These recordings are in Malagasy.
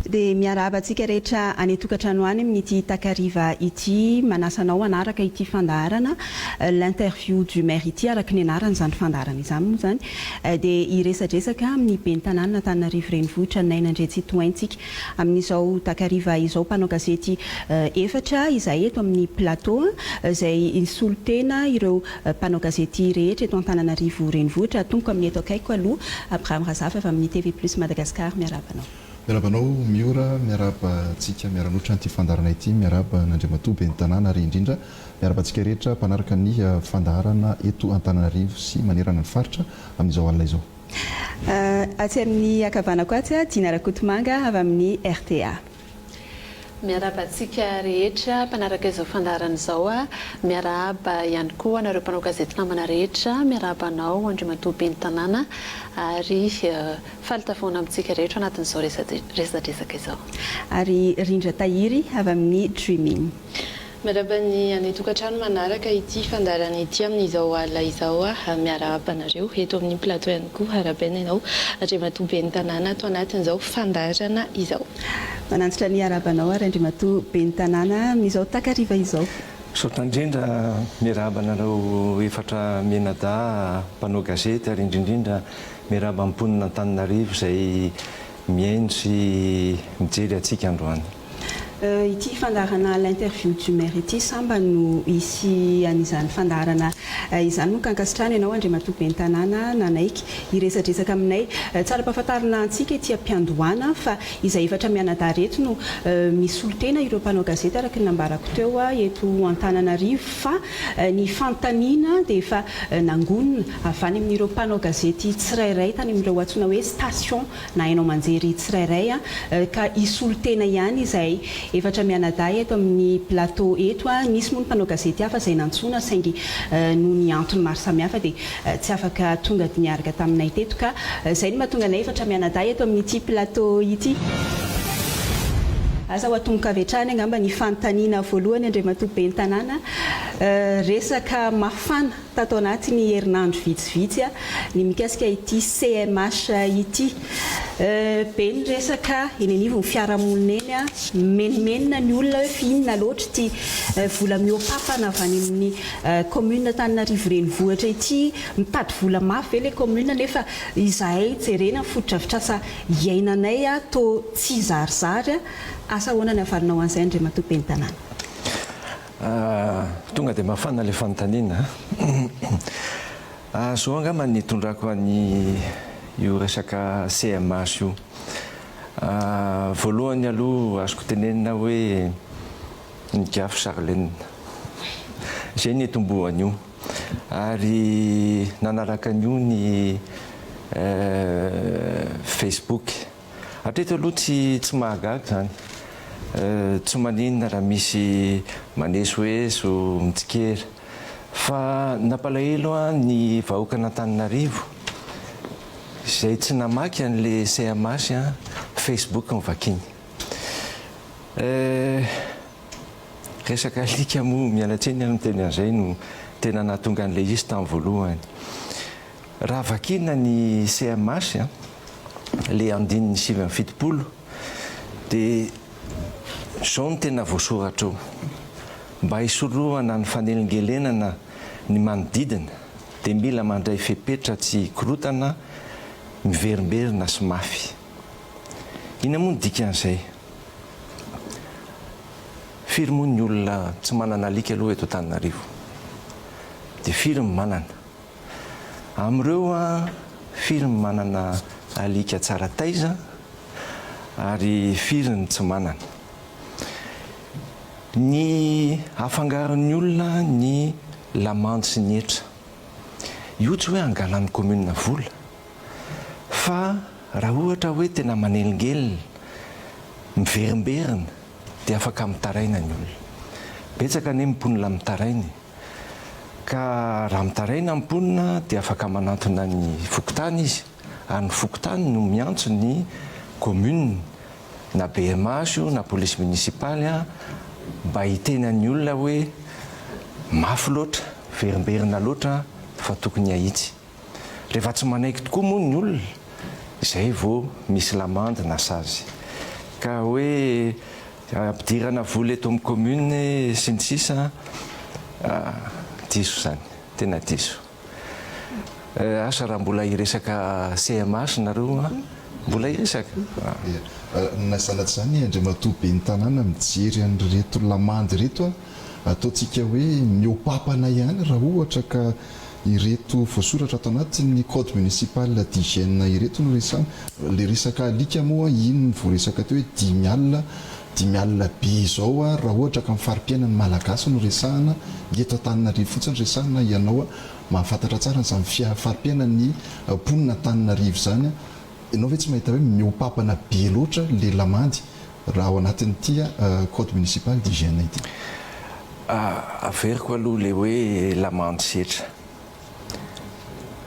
Dia miarahaba antsika rehetra any tokantrano any amin'ity takariva ity manasanao anaraka ity fandaharana l'interview du maire ity araka ny anarany izany fandaharana izany moa izany dia hiresadresaka amin'ny ben'ny tanàna Antananarivo renivohitra 9 Andretsy toaintsika amin'izao takariva izao mpanao gazety efatra izay eto amin'ny plateau izay solotena ireo mpanao gazety rehetra eto Antananarivo renivohitra tonga amin'ny eto akaiko aloha Abraham Razafa avy amin'ny TV Plus Madagascar miarabanao. Miarabanao miora miarabantsika miaranotra an'ity fandaharana ity miaraba n'Andriamatoa ben'ny tanàna ary indrindra miarabantsika rehetra mpanaraka ny fandaharana eto Antananarivo sy manerana ny faritra amin'izao alina izao. Atsy amin'ny akavanako atsy Dina Rakotomanga avy amin'ny RTA. Miarabantsika rehetra mpanaraka izao fandaharana izao miaraba ihany koa anareo mpanao gazety namana rehetra miarabanao Andriamatoa ben'ny tanàna ary falitafoana amintsika rehetra anatin'izao resadresaka izao. Ary Rindra Tahiry avy amin'ny Dreaming. Miaraba ny any tokantrano manaraka ity fandaharana ity amin'izao alina izao miaraba anareo eto amin'ny plateau ihany koa arabaina ianao Andriamatoa ben'ny tanàna ato anatin'izao fandaharana izao. Manantsitra ny arabanao ary Andriamatoa ben'ny tanàna amin'izao takariva izao. Saotra indrindra miaraba anareo efatra menada mpanao gazety ary indrindrindra miaraba amponina Antananarivo izay mihaino sy mijery atsika androany. Ity fandaharana l'interview du maire ity samba no isy an'izany fandaharana izany moa kankasitrany ianao Andriamatoa ben'ny tanàna nanaiky hiresadresaka aminay tsara ampahafantarina antsika ety am-piandohana fa izay efatra mianadahy reto no misolotena ireo mpanao gazety araka ny nambarako teo eto Antananarivo fa ny fanontaniana dia efa nangonina avany amin'ireo mpanao gazety tsirairay tany amin'ireo antsoina hoe station na hainao manjery tsirairay ka isolotena ihany izay efatra mianadahy eto amin'ny plateau eto nisy moa ny mpanao gazety hafa izay nantsoina saingy noho ny antony maro samihafa dia tsy afaka tonga dia niaraka taminay teto ka izay no mahatonga anay efatra mianadahy eto amin'ity plateau ity. Asa ho atongoka avy hatrany angamba ny fanontaniana voalohany Andriamatoa ben'ny tanàna resaka mafana tato anaty ny herinandro vitsivitsy ny mikasika ity CMH ity ben'ny resaka eny anivo ny fiarahamonina eny menimenina ny olona hoe fihinana loatra ity vola miopapana avy any amin'ny commune Antananarivo renivohitra ity mitady vola mafy ve ilay commune nefa izahay jerena fotodrafitrasa iainanay to tsy zarizary asa ahoana ny avarinao an'izay Andriamatoa ben'ny tanàna? Tonga dia mafana ilay fanontaniana. Zao angamba ny tondrako any io resaka CMH io. Voalohany aloha azoko tenenina hoe ny gafy Charlène. Izay ny etombohany io. Ary nanaraka an'io ny Facebook. Hatreto aloha tsy mahagaga izany. Tsy maninona raha misy manesoeso mitsikera fa nampalahelo ny vahoaka n'Antananarivo izay tsy namaky an'ilay CMH Facebook mivakiny. Resaka alika moa mialatsiny amin'ny teny an'izay no tena nahatonga an'ilay izy tamin'ny voalohany. Raha vakina ny CMH ilay andininy 770 dia izao no tena voasoratra eo mba hisorohana ny fanelingelenana ny manodidina dia mila mandray fepetra tsy korotana miverimberina sy mafy. Ina moa ny dikan'izay? Firy moa ny olona tsy manana alika aloha eto Antananarivo dia firy ny manana. Amin'ireo firy ny manana alika tsara taiza ary firy ny tsy manana. Ny afangaron'ny olona ny lamande sy ny hetra io tsy hoe angalan'ny commune vola fa raha ohatra hoe tena manelingelina miverimberina dia afaka mitaraina ny olona. Betsaka ane mimponina mitarainy ka raha mitaraina mimponina dia afaka manantona ny fokotany izy ary ny fokotany no miantso ny commune na BMH na police municipale mba hitenan'ny olona hoe mafy loatra, verimberina loatra fa tokony ahitsy. Rehefa tsy manaiky tokoa moa ny olona, izay vao misy lamande na sazy. ka hoe ampidirana vola eto amin'ny commune sy ny sisa diso zany tena diso asa raha mbola hiresaka CMH nareo mbola hiresaka nasanaty zany Andriamatoa be ny tanàna mijery an'reto lamandy reto ataontsika hoe miopapana ihany raha ohatra ka ireto voasoratra ato anatin'ny code municipal d'hygiène ireto no resana le resaka alika moa ino voaresaka teo hoe 10 alina be izao raha ohatra ka mifari-piainany malagasy no resahana eto Antananarivo fotsiny resahana ianao mahafantatra tsara izany fari-piainany mponina Antananarivo zany ianao ve tsy mahita hoe miopapana be loatra le lamandy raha ao anatin'ity code municipal d'hygiène ity averiko aloha le hoe lamandy setra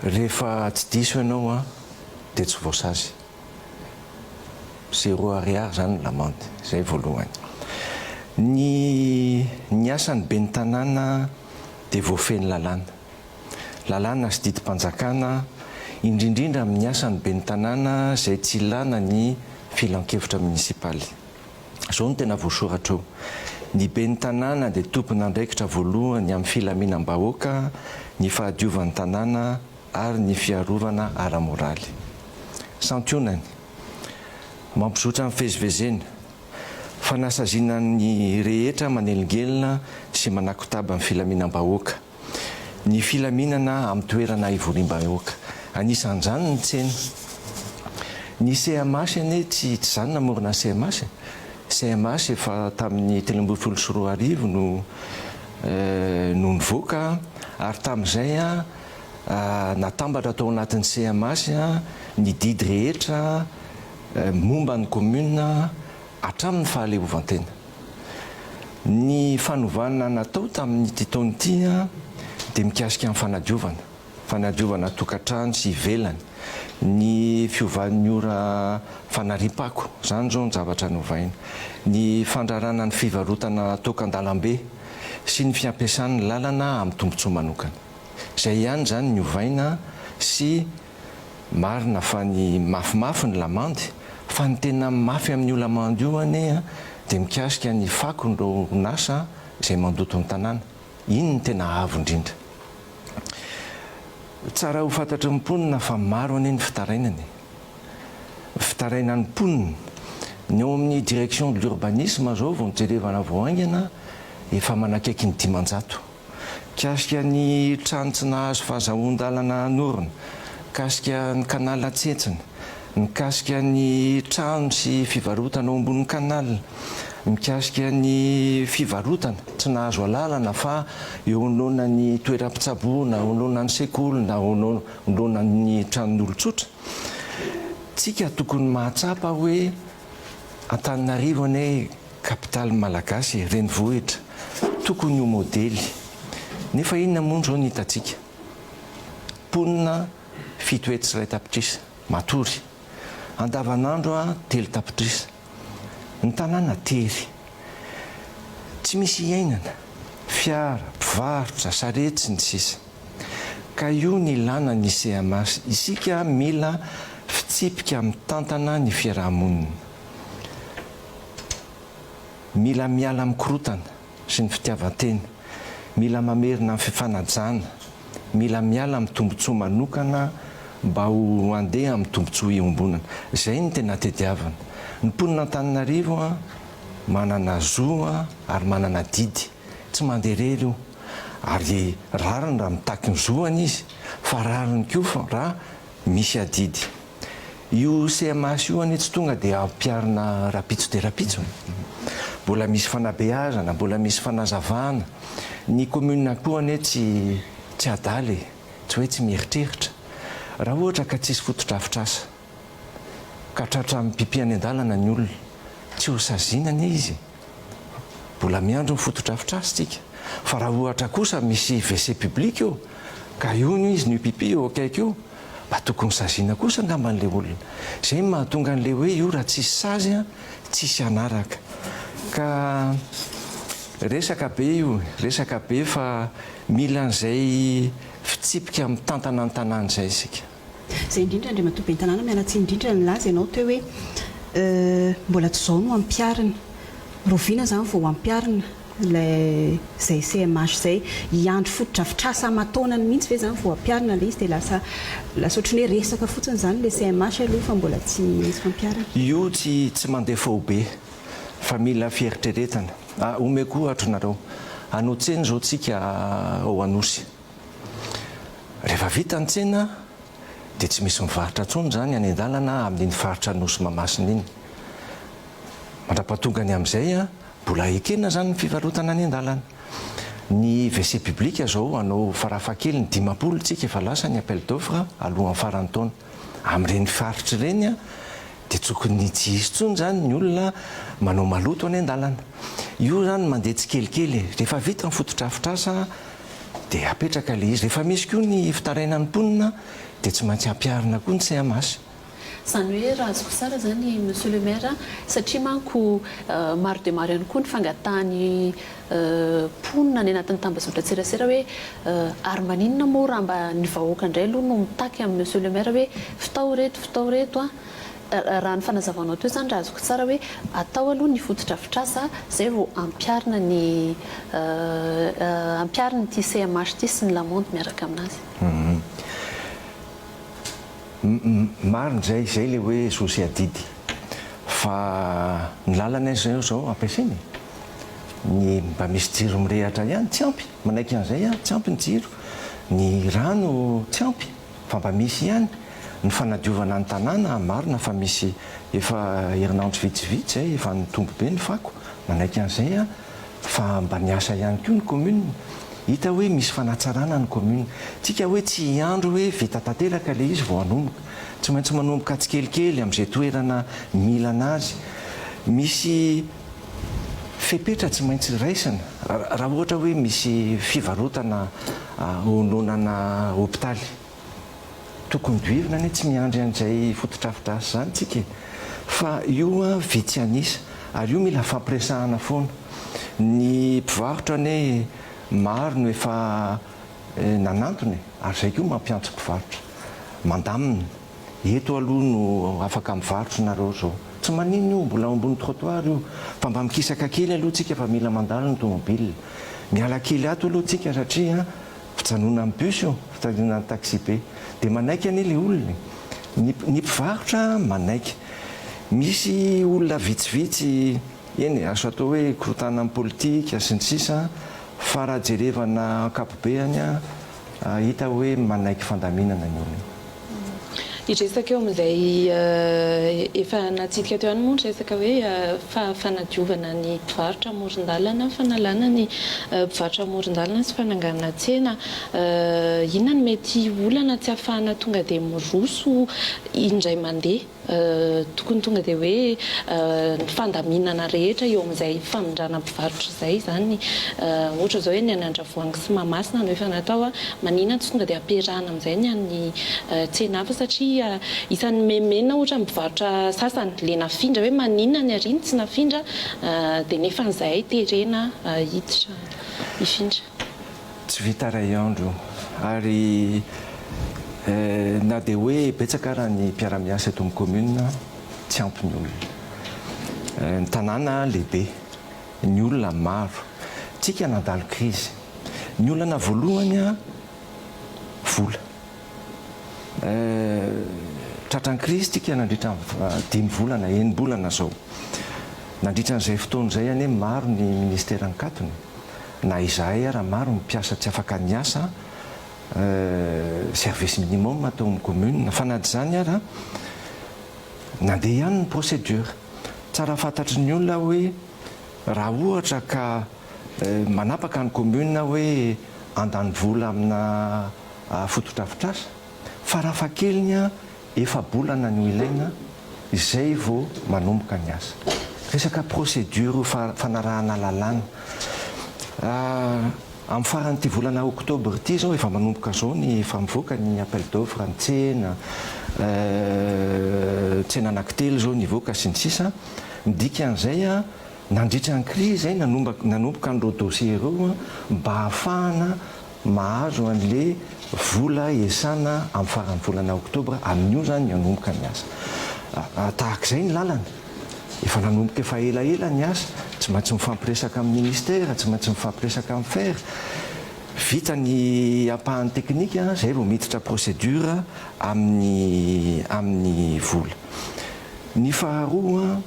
rehefa tsy diso ianao dia tsy voasazy 0 ariary zany lamandy zay voalohany ny asany be ny tanàna dia voafeny lalàna sy didim-panjakana indrindrindra amin'ny asany be ny tanàna zay tsy ilana ny filan-kevitra munisipaly zao no tena voasoratra eo ny be ny tanàna dia tompona andraikitra voalohany amin'ny filaminam-bahoaka ny fahadiovan'ny tanàna ary ny fiarovana ara-moraly santionany mampizotra amin'ny fivezivezena fanasazinany rehetra manelingelina sy manakotaba amin'ny filaminam-bahoaka ny filaminana amin'ny toerana ivoriam-bahoaka anisan'izany ny tsena ny CMH ane tsy zany namorona CMH efa tamin'ny 2014 no nivoaka ary tamin'izay natambatra tao anatin'ny CMH ny didy rehetra momba ny commune hatramin'ny fahaleovantena ny fanovana natao tamin'ity taona ity dia mikasika amin'ny fanadiovana tokantrano sy ivelany ny fiovan'ny ora fanaripako zany zao ny zavatra novaina ny fandrarana ny fivarotana tokan-dalambe sy ny fiampiasan'ny lalana amin'ny tombontsoa manokana zay ihany zany ny ovaina sy marina fa ny mafimafy ny lamandy fa ny tena mafy amin'io lamandy io ane dia mikasika ny fako nro nasa izay mandoto ny tanàna iny ny tena avo indrindra tsara ho fantatry ny mponina fa maro ane ny fitarainany mponina ny eo amin'ny direction de l'urbanisme zao vao nijerevana voaingana efa manakaiky ny 500 kasika ny trano tsy nahazo fahazahoan-dalana anorina kasika ny kanala tsetsina mikasika ny trano sy fivarotana ao ambonin'ny kanala mikasika ny fivarotana tsy nahazo alalana fa eo anoloana ny toeram-pitsaboana eo anoloana ny sekolina eo anoloana ny tranon'olon-tsotra tsika tokony mahatsapa hoe Antananarivo ane kapitaly malagasy renivohitra tokony ho modely nefa inona moa zao ny hitantsika mponina 7 hetsy iray tapitrisa matory andavanandro 3 tapitrisa ny tanàna tery tsy misy iainana fiara mpivarotra saretsy ny sisa ka io ny ilana ny CMH isika mila fitsipika amin'ny tantana ny fiarahamonina mila miala amin'ny korotana sy ny fitiavan-tena mila mamerina amin'ny fifanajana mila miala amin'ny tombontsoa manokana mba ho andeha amin'ny tombontsoa iombonana zay ny tena tediavana ny mponina Antananarivo manana zoa ary manana didy tsy manderery io ary rariny raha mitaky ny zoany izy fa rariny koa raha misy adidy io CMH io ane tsy tonga dia ampiarina rapitso dia rapitso mbola misy fanabeazana mbola misy fanazavana ny commune koa ane tsy adaly tsy hoe tsy mieritreritra raha ohatra ka tsisy fotodrafitrasa ka tratra amin'ny pipi any an-dalana ny olona tsy ho sazinany izy mbola miandro ny fotodrafitrasa tsika fa raha ohatra kosa misy WC public eo ka io no izy ny pipi eo akaiky eo mba tokony sazina kosa angamban'le olona zay mahatonga an'le hoe io raha tsisy sazy tsisy anaraka ka resaka be fa mila an'izay fitsipika amin'ny tantana ny tanàna izay isika zay indrindra Andriamatoa be ny tanàna mialatsy indrindra ny laza ianao teo hoe mbola tsy zao no ampiarina roviana zany vao ampiarina ilay zay CMH zay hiandro fotodrafitrasa aman-taonany mihitsy ve zany vao ampiarina le izy dia lasa ohatran'ny hoe resaka fotsiny zany le CMH aloha fa mbola tsy misy fampiarana. Io tsy mandeha fao be fa mila fieritreretana. Ome koa atronareo ano tsena zao tsika ao Anosy. Rehefa vita ny tsena dia tsy misy mivarotra tsony zany any an-dalana amin'iny faritra Anosy Mahamasina iny. Mandrapahatongany amin'izay mbola ekena zany ny fivarotana any an-dalana. Ny WC public zao anao farafahakeliny 10 tsika efa lasa ny appel d'offre alohan'ny faran'ny taona. Amin'ireny faritra ireny dia tsokony tsy hisy tsony zany ny olona manao maloto any an-dalana. Io zany mandeha tsy kelikely. Rehefa vita ny fotodrafitrasa dia apetraka le izy. Rehefa misy koa ny fitarainan'ny mponina dia tsy maintsy ampiarina koa ny CMH. Zany hoe raha azoko tsara zany monsieur le maire satria manko maro dia maro ihany koa ny fangatahany mponina ny anatin'ny tambazotra tserasera hoe ary maninona moa raha mba ny vahoaka indray aloha no mitaky amin'ny monsieur le maire hoe fitao reto raha ny fanazavanao teo zany raha azoko tsara hoe atao aloha ny fotodrafitrasa zay vao ampiarina ity CMH ty sy ny lamonde miaraka aminazy. Marina zay le hoe sosy adidy fa ny lalana zao ampiasainy ny mba misy jiro mirehatra ihany tsy ampy manaiky an'izay tsy ampy ny jiro, ny rano tsy ampy fa mba misy ihany ny fanadiovana ny tanàna. Marina fa misy efa herinandro vitsivitsy zay efa nitombo be ny fako manaiky an'izay fa mba niasa ihany koa ny commune. Hita hoe misy fanatsarana ny commune. Tsika hoe tsy hiandro hoe vita tanteraka le izy vao hanomboka. Tsy maintsy manomboka tsikelikely amin'izay toerana mila anazy. Misy fepetra tsy maintsy raisina. Raha ohatra hoe misy fivarotana hononana hôpitaly, tokony doivina anie tsy miandry an'izay fotodrafitrasa zany tsika. Fa io vitsy anisa ary io mila fampiresahana foana. Ny mpivarotra anie maro no efa nanantony ary zay koa mampiantso mpivarotra mandamina eto aloha no afaka mivarotra nareo zao. Tsy manino io mbola ambony trottoir io fa mba mikisaka kely aloha tsika fa mila mandalo ny tomobile. Miala kely ato aloha tsika satria fijanona amin'ny bus io, fijanona amin'ny taxi be dia manaiky anie le olona. Ny mpivarotra manaiky. Misy olona vitsivitsy eny azo atao hoe korotana amin'ny politika sy ny sisa fa raha jerevana ankapobeny hita hoe manaiky fandaminana ny olona. Iresaka eo amin'izay efa natsidika teo ihany moa ny resaka hoe fanadiovana ny mpivarotra amoron-dalana, fanalana ny mpivarotra amoron-dalana sy fananganana tsena. Inona no mety olana tsy ahafahana tonga dia miroso indray mandeha tokony tonga dia hoe ny fandaminana rehetra eo amin'izay famindrana mpivarotra izay zany. Ohatra zao hoe ny any Andravoahangy sy Mahamasina no efa natao maninona tsy tonga dia ampiarahana amin'izay ny an'ny tsena hafa satria isan'ny memena ohatra mivarotra sasany le nafindra hoe maninona ny ariny tsy nafindra dia nefa n'izay terena hiditra ifindra. Tsy vita ray andro ary na dia hoe betsaka raha ny mpiara-miasa eto amin'ny commune tsy ampy ny olona. Ny tanàna lehibe, ny olona maro, tsika nandalo krizy. Ny olana voalohany vola. Tratran'ny krizy tsika nandritra 5 volana, 9 bolana zao. Nandritra n'izay fotoana izay anie maro ny ministera nikatony. Na izahay raha maro ny mpiasa tsy afaka niasa service minimum atao amin'ny commune. Fanady zany ara nandeha ihany ny procédure. Tsara fantatry ny olona hoe raha ohatra ka manapaka ny commune hoe andany vola amina fotodrafitrasa farafahakeliny efa bolana no ilaina izay vao manomboka ny asa. Resaka procédure fanarahana lalàna. Amin'ny faran'ity volana oktobra ity zao efa manomboka zao ny efa mivoaka ny appel d'offre ny tsena anankitelo zao nivoaka sy ny sisa. Midika an'izay nandritra ny krizy zay nanomboka an'ireo dossier ireo mba ahafahana mahazo an'le vola esana amin'ny faran'ny volana oktobra amin'io zany nanomboka ny asa. Tahak'izay ny lalana efa nanomboka efa elaela ny asa tsy maintsy mifampiresaka amin'ny ministera tsy maintsy mifampiresaka amin'ny fer vita ny ampahan'ny teknika zay vao miditra procédure amin'ny vola ny faharoa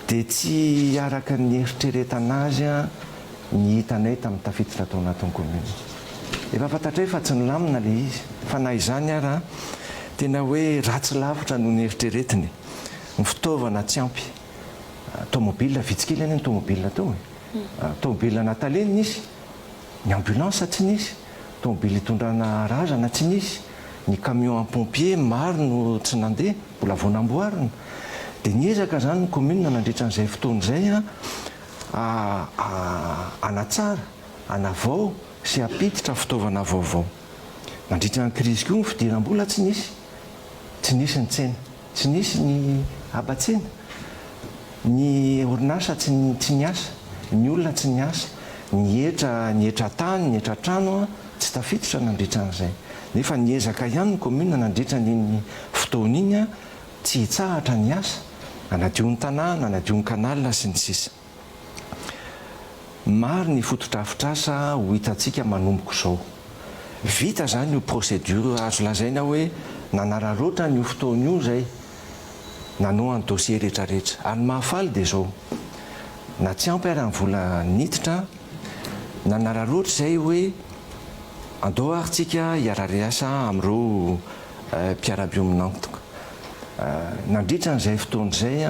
dia tsy araka ny eritreretana azy ny hitanay tamin'ny tafiditra tao anatin'ny commune efa fantatra hoe fa tsy nilamina le izy fa na izany ara tena hoe ratsy lavitra no ny eritreretiny ny fitaovana tsy ampy tomobile vitsikely any ny tomobile tao tomobile nataleny izy ny ambulance tsy nisy tomobile hitondrana razana tsy nisy ny camion pompier maro no tsy nandeha mbola vao namboarina dia niezaka zany ny commune nandritra n'izay fotoana izay anatsara anavao sy apiditra fitaovana vaovao nandritra ny crise koa ny fidiram-bola tsy nisy ny tsena tsy nisy ny abatsena ny orinasa tsy niasa ny olona tsy niasa ny etra tany ny etra trano tsy tafiditra nandritra n'izay nefa niezaka ihany ny commune nandritra ny fotoana iny tsy hitsahatra ny asa anadio ny tanàna anadio ny kanalina sy ny sisa maro ny fotodrafitrasa ho hitantsika manomboko izao vita zany io procédure azo lazaina hoe nanararoatra ny fotoana io zay nanoany dossier rehetrarehetra any mahafaly dia zao na tsy ampy ary ny vola niditra nanararoatra zay hoe andao arytsika hiarariasa amin'ireo mpiara-biominantoka nandritra n'izay fotoana izay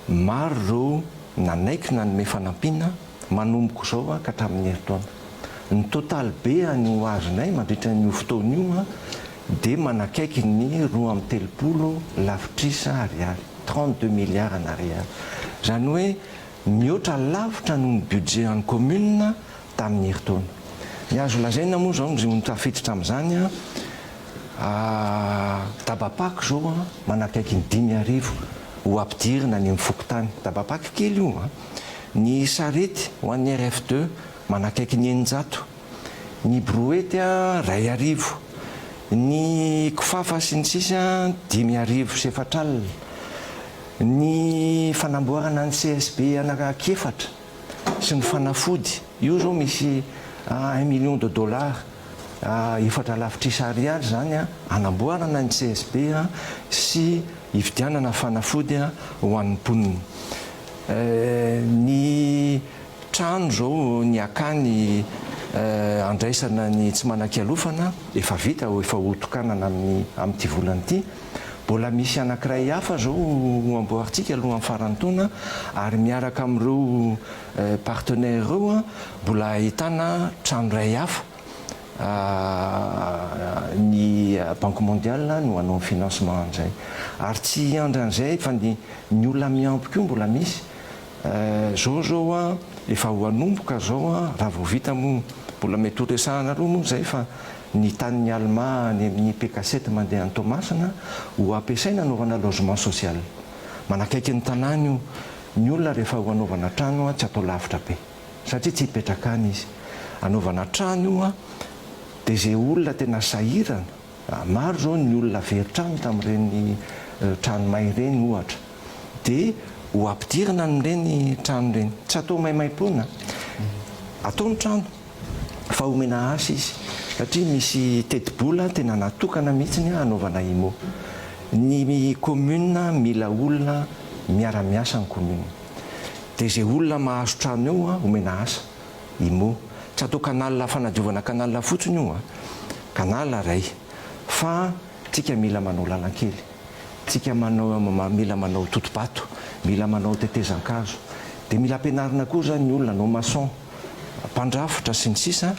maro ireo nanaiky nanome fanampiana manomboko izao ka hatramin'ny heritaona ny total be no azonay mandritra n'io fotoana io dia manakaiky ny 2.3 lavitrisa ariary 32 milliards en ariary zany hoe mihoatra lavitra no ny budget any commune tamin'ny heritaona ny azo lazaina moa zao ny tafiditra amin'izany tabapaky zao manakaiky ny 10,000 ho ampidirina ny mifokotany tabapaky kely io ny sarety ho an'ny RF2 manakaiky ny 900 ny brouette 2,000 ny kifafa sy ny sisa 10,000 sy 4,000 ny fanamboarana ny CSB anakefatra sy ny fanafody io zao misy $1 million efatra lavitrisa ariary zany anamboarana ny CSB sy hividianana fanafody ho an'ny mponina ny trano zao ny akany andraisana ny tsy manan-kialofana efa vita efa hotokanana amin'ity volana ity mbola misy anankiray hafa zao amboaritsika aloha amin'ny farany taona ary miaraka amin'ireo partenaire ireo mbola ahitana trano ray hafa ny banque mondiale no hanao financement an'izay ary tsy andran'izay fa ny olona miampy koa mbola misy zao efa ho anomboka zao raha vao vita moa mbola mety ho resahana aloha moa zay fa ny tanin'ny Allemand ny amin'ny PK7 mandeha any Tomasina ho ampiasaina anaovana logement social manakaiky ny tanàna io ny olona rehefa ho anaovana trano tsy atao lavitra be satria tsy hipetraka any izy anaovana trano io dia zay olona tena sahirana maro zao ny olona very-trano tamin'ireny trano may ireny ohatra dia ho ampidirina n'ireny trano ireny tsy atao maimaimpona atao ny trano fa omena asa izy satria misy teti-bola tena natokana mihitsy anaovana imo ny commune mila olona miara-miasa ny commune dia zay olona mahazo trano eo omena asa imo tsy atao kanalina fanadiovana kanalina fotsiny io kanalina ray fa tsika mila manao lalan-kely tsika mila manao totopato mila manao tetezan-kazo dia mila ampianarina koa zany ny olona anao maçon mpandrafitra sy ny sisa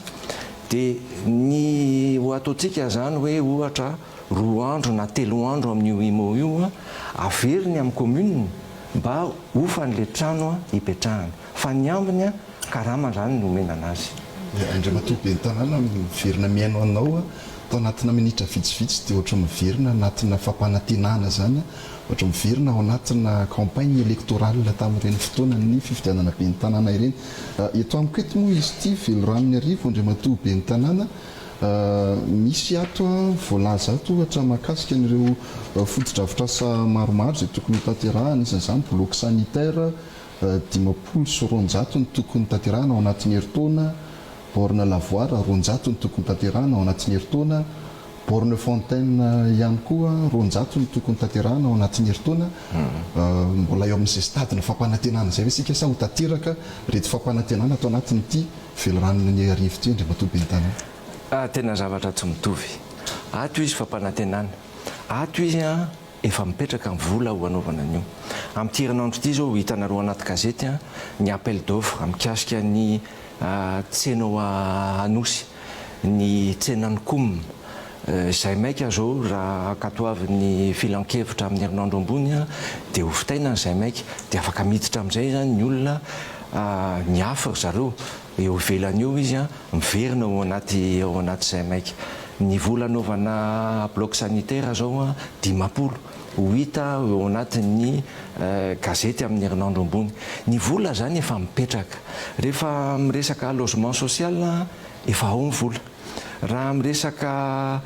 dia ny ho ataontsika zany hoe ohatra 2 andro na 3 andro amin'io imo io averiny amin'ny commune mba ofan'le trano hipetrahana fa ny ambiny karama zany no omena anazy andriamatoa be ny tanàna miverina miaino anao tao anatina minitra vitsivitsy dia ohatra miverina anatina fampanantenana zany ohatra miverina ao anatina campagne électorale tamin'ireny fotoana ny fifidianana be ny tanàna ireny eto amiko eto moa izy ity velo ranony arivo andriamatoa be ny tanàna misy ato voalaza ato ohatra mahakasika an'ireo fotodrafitrasa maromaro zay tokony hotanterahana isan'izany bloc sanitaire 10 sy 20 ny tokony tanterahana ao anatin'ny herintaona, borne lavoir 20 ny tokony tanterahana ao anatin'ny herintaona, borne fontaine ihany koa 20 ny tokony tanterahana ao anatin'ny herintaona. Mbola eo amin'izay stadina fampanantenana zay hoe sika sa ho tanteraka reto fampanantenana atao anatin'ity veloranony arivo ty Andriamatoa Ben'ny Tanàna. Tena zavatra tsy mitovy. Ato izy fampanantenana, ato izy efa mipetraka ny vola ho anaovana an'io. Amin'ity herinandro ity zao hitanareo anaty gazety ny appel d'offre mikasika ny tsena Anosy, ny tsenan'ny Kom. Izay maika zao raha katoavin'ny filan-kevitra amin'ny herinandro ambony dia hofitaina izay maika dia afaka miditra amin'izay zany ny olona ny hafa zareo eo ivelan'io izy miverina ao anaty izay maika. Ny vola anaovana bloc sanitaire zao 10 ho hita eo anatin'ny gazety amin'ny herinandro ambony. Ny vola zany efa mipetraka. Rehefa miresaka logement social efa ao ny vola. Raha miresaka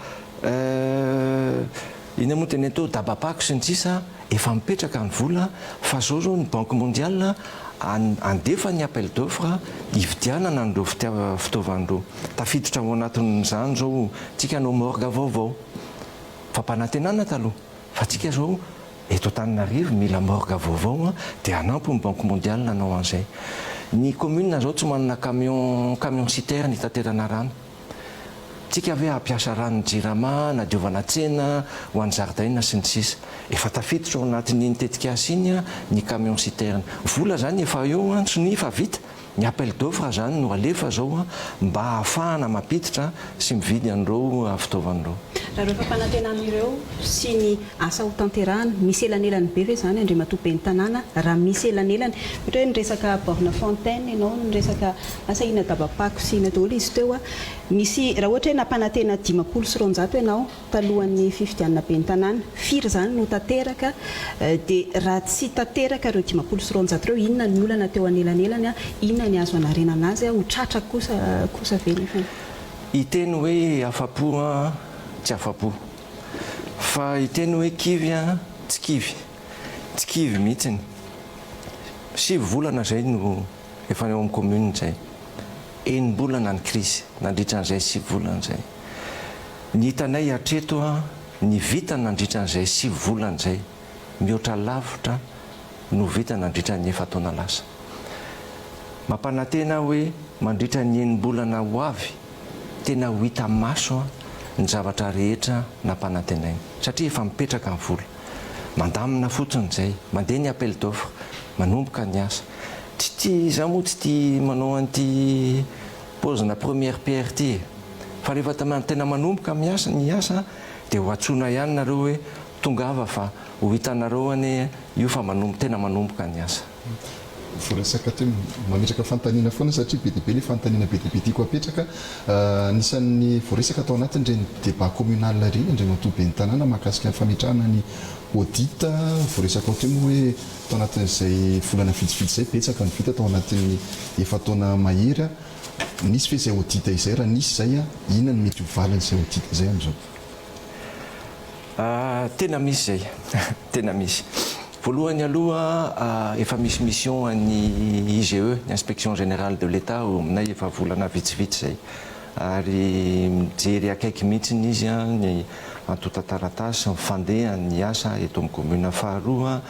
ina moa teny atao dabapako sy ny sisa efa mipetraka ny vola fa zao ny Banque mondiale andefa ny appel d'offre hividianana an'ireo fitaovan'ireo. Tafiditra ao anatin'izany zao tsika no morgue vaovao fampanantenana taloha fa tsika zao eto Antananarivo mila morgue vaovao dia anampy ny Banque mondiale nanao an'izay. Ny commune zao tsy manana camion citerne hitanterana rano. Tsika ave ampiasa rano jirama na diovana tsena ho an'ny zaridaina sy ny sisa efa tafiditra ao anatin'iny tetika iny ny camion citerne. Vola zany efa eo tsy ny fa vita. Ny appel d'offre zany no alefa zao mba ahafahana mampiditra sy mividy an'ireo fitaovan'ireo. Raha ireo fampanantenana ireo sy ny asa ho tanterahana misy elanelany be ve zany Andriamatoa Ben'ny Tanàna raha misy elanelany ohatra hoe niresaka borne fontaine ianao niresaka asa ina dabapako sy ina daholo izy teo misy raha ohatra hoe nampanantena 10 sy 20 ianao talohan'ny fifidianana Ben'ny Tanàna firy zany no tanteraka dia raha tsy tanteraka ireo 10 sy 20 ireo inona ny olana teo anelanelany inona ny azo anarenana azy ho tratraka kosa velona. Hiteny hoe afapo tsy afapo fa hiteny hoe kivy tsy kivy mihitsiny. 7 volana zay no efa eo amin'ny commune zay. 9 bolana ny crise nandritra an'izay 7 volana zay. Ny hitanay hatreto ny vita nandritra an'izay 7 volana zay mihoatra lavitra no vita nandritra ny 9 taona lasa. Mampanantena hoe mandritra ny 9 bolana ho avy tena ho hita maso ny zavatra rehetra nampanantenainy satria efa mipetraka ny vola. Mandamina fotsiny zay, mandeha ny appel d'offre, manomboka ny asa. Za moa tsy tia manao an'ity paozina première pierre ty fa rehefa tena manomboka ny asa dia ho atsoina ihany nareo hoe tongava fa ho hitanareo ane io fa tena manomboka ny asa. Voaresaka teo mametraka fantaniana foana satria be dia be ilay fantaniana be dia be tiako apetraka. Anisan'ny voaresaka atao anatin'ireny débat communal ireny Andriamatoa Ben'ny Tanàna mahakasika ny fametrahana ny audit. Voaresaka teo moa hoe atao anatin'izay volana vitsivitsy izay betsaka ny vita atao anatin'ny 9 taona mahery. Nisy fe izay audit izay raha nisy izay inona ny mety ho valan'izay audit izay amin'izao? Tena misy zay tena misy. Voalohany aloha efa misy mission an'ny IGE, ny Inspection Générale de l'État aminay efa volana vitsivitsy zay. Ary mijery akaiky mihitsiny izy ny antota taratasy mifandeha ny asa eto amin'ny commune. Faharoa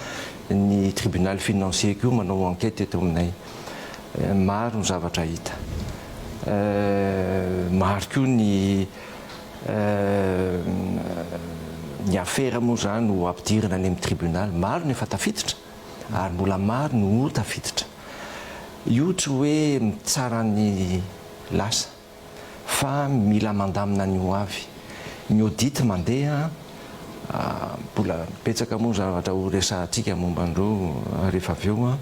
ny tribunal financier koa manao enquête eto aminay. Maro ny zavatra hita. Maro koa ny affaire moa zany ho ampidirina any amin'ny tribunal, maro ny efa tafiditra ary mbola maro no tafiditra. Io tsy hoe mitsara ny lasa fa mila mandamina ny ho avy. Ny audit mandeha mbola petsaka moa zavatra ho resahantsika momba andreo rehefa avy eo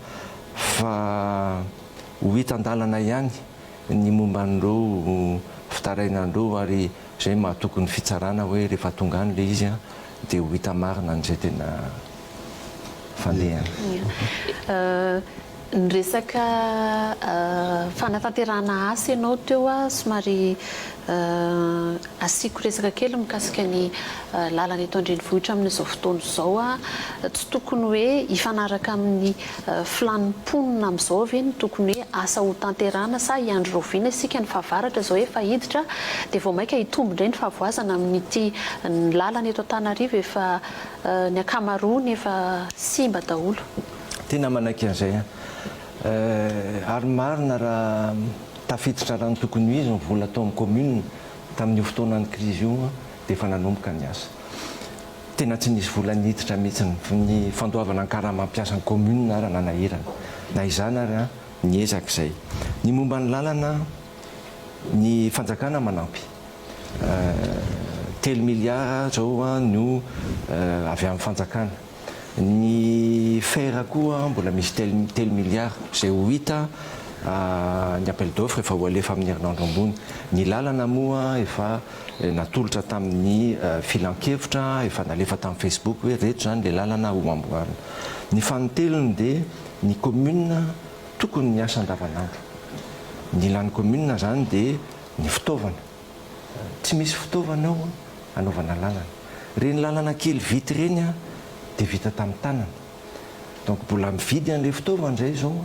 fa ho hitan-dalana ihany ny momba andreo fitarainandreo ary zay mahatoky ny fitsarana hoe rehefa tonga any le izy dia ho hita marina an'izay tena fandehana. ny resaka fanatanterahana asa ianao teo a somary asiako resaka kely mikasika ny lalana eto andrenivohitra amin'izao fotoana izao a tsy tokony hoe hifanaraka amin'ny filanimponina amin'izao ve ny tokony hoe asa ho tanterahana sa hiandro roviana isika ny fahavaratra zao efa hiditra dia vao maika hitombo indray ny fahavoazana amin'ity ny lalana eto Antananarivo efa ny akamaroany efa simba daholo. Tena manaiky an'izay ary marina raha tafiditra raha ny tokony ho izy ny vola tao amin'ny commune tamin'io fotoanany crise io dia efa nanomboka ny asa. Tena tsy nisy vola niditra mihitsy ny fandoavana ny karaha mampiasa ny commune raha nanahirana na izany ary niezaka izay. Ny momba ny lalana ny fanjakana manampy 3 milliards zao no avy amin'ny fanjakana. Ny fer koa mbola misy 3 milliards izay ho hita ny appel d'offre efa ho alefa amin'ny herinandro ambony. Ny lalana moa efa natolotra tamin'ny filan-kevitra efa nalefa tamin'ny Facebook hoe reto zany le lalana ho amboarina. Ny fanotelony dia ny commune tokony miasa andavanandro. Ny ilan'ny commune zany dia ny fitaovana. Tsy misy fitaovana ao anaovana lalana. Reny lalana kely vita reny dia vita tamin'ny tanana. Donc mbola mividy an'ilay fitaovana izay zao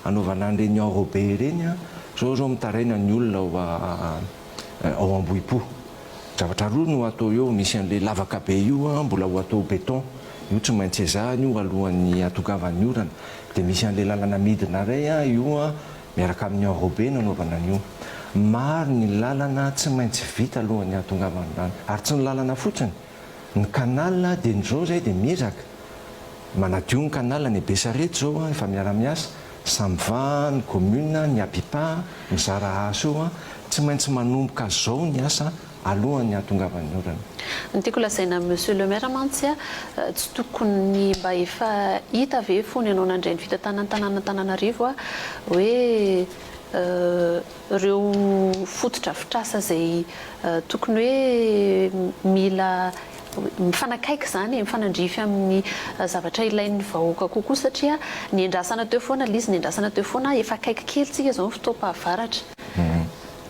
anaovana an'ireny enrobé ireny zao mitaraina ny olona ao Ambohipo. Zavatra roa no atao eo, misy an'ilay lavaka be io mbola ho atao béton. Io tsy maintsy ezahany io alohan'ny atogavan'ny orana. Dia misy an'ilay lalana midina iray io miaraka amin'ny enrobé nanaovana an'io. Maro ny lalana tsy maintsy vita alohan'ny atongavan'ny rano. Ary tsy ny lalana fotsiny. Ny canal dia nyzao zay dia miezaka. Manadio ny canal ny Besarety zao efa miara-miasa. Samva, ny commune, ny Apipa, ny Zarahaso io tsy maintsy manomboka zao ny asa alohan'ny atongavan'ny orana. Ny tiako lazaina monsieur le maire mantsy tsy tokony mba efa hita ve fony ianao nandray ny fitantanan'Antananarivo hoe ireo fotodrafitrasa izay tokony hoe mila mifanakaiky zany mifanandrify amin'ny zavatra ilain'ny vahoaka kokoa satria ny endrasana teo foana lizy ny endrasana teo foana efa akaiky kely tsika zao ny fotoam-pahavaratra.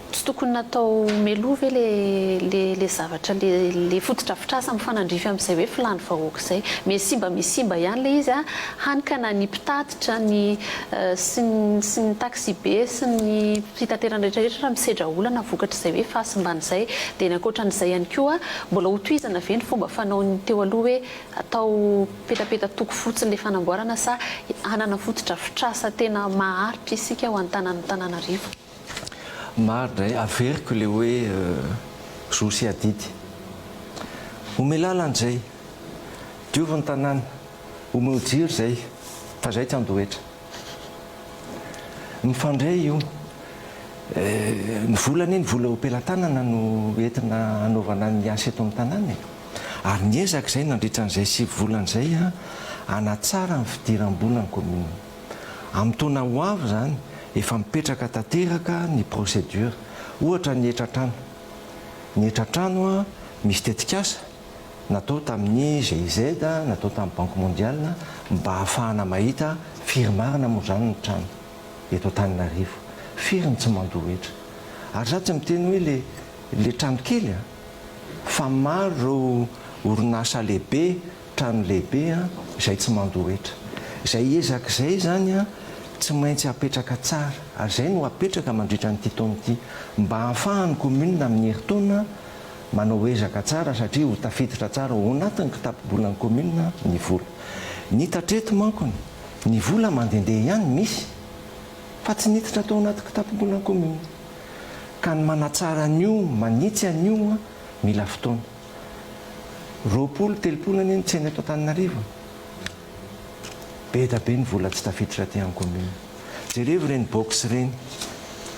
Tsy tokony natao meloa ve le zavatra le fotodrafitrasa mifanandrify amin'izay hoe filany vahoaka izay misimba ihany le izy hanika na ny mpitatitra ny sy ny taxi be sy ny fitaterana rehetrarehetra misedra olana vokatra izay hoe fahasimban'izay dia ny ankoatran'izay ihany koa mbola hotohizana ve ny fomba fanaony teo aloha hoe atao petapeta toko fotsiny le fanamboarana sa hanana fotodrafitrasa tena maharitra isika ho Antananarivo. Maro dray averiko le hoe zo sy adidy ome lalan'izay diovy ny tanàna ome jiro zay fa zay tsy andohetra mifandray io ny volany vola opelantanana no entina anaovana ny asa eto amin'ny tanàna ary niezaka izay nandritran'izay 7 volan'izay anatsara ny fidiram-bola ny commune amin'ny taona ho avy zany efa mipetraka tanteraka ny procédure ohatra ny etratrano misy tetikasa natao tamin'ny GIZ natao tamin'ny Banque mondiale mba ahafahana mahita firmarina moa zany ny trano eto Antananarivo firiny tsy mandohetra ary za tsy miteny hoe le trano kely fa maro reo orinasa lehibe trano lehibe izay tsy mandohetra izay ezaka izay zany tsy maintsy apetraka tsara ary zay no apetraka mandritra nyity taona ity mba hahafahan'ny commune amin'ny herintaona manao ezaka tsara satria ho tafiditra tsara ho anatin'ny kitapobolan'ny commune ny vola. Ny tatreto mankony ny vola mandehandeha ihany misy fa tsy niditra tao anaty kitapobolan'ny commune ka ny manatsara an'io manitsy an'io mila fotoana. 20-30 any tsy eny eto Antananarivo be da be ny vola tsy tafiditra ty amin'ny commune. Jereo reny box reny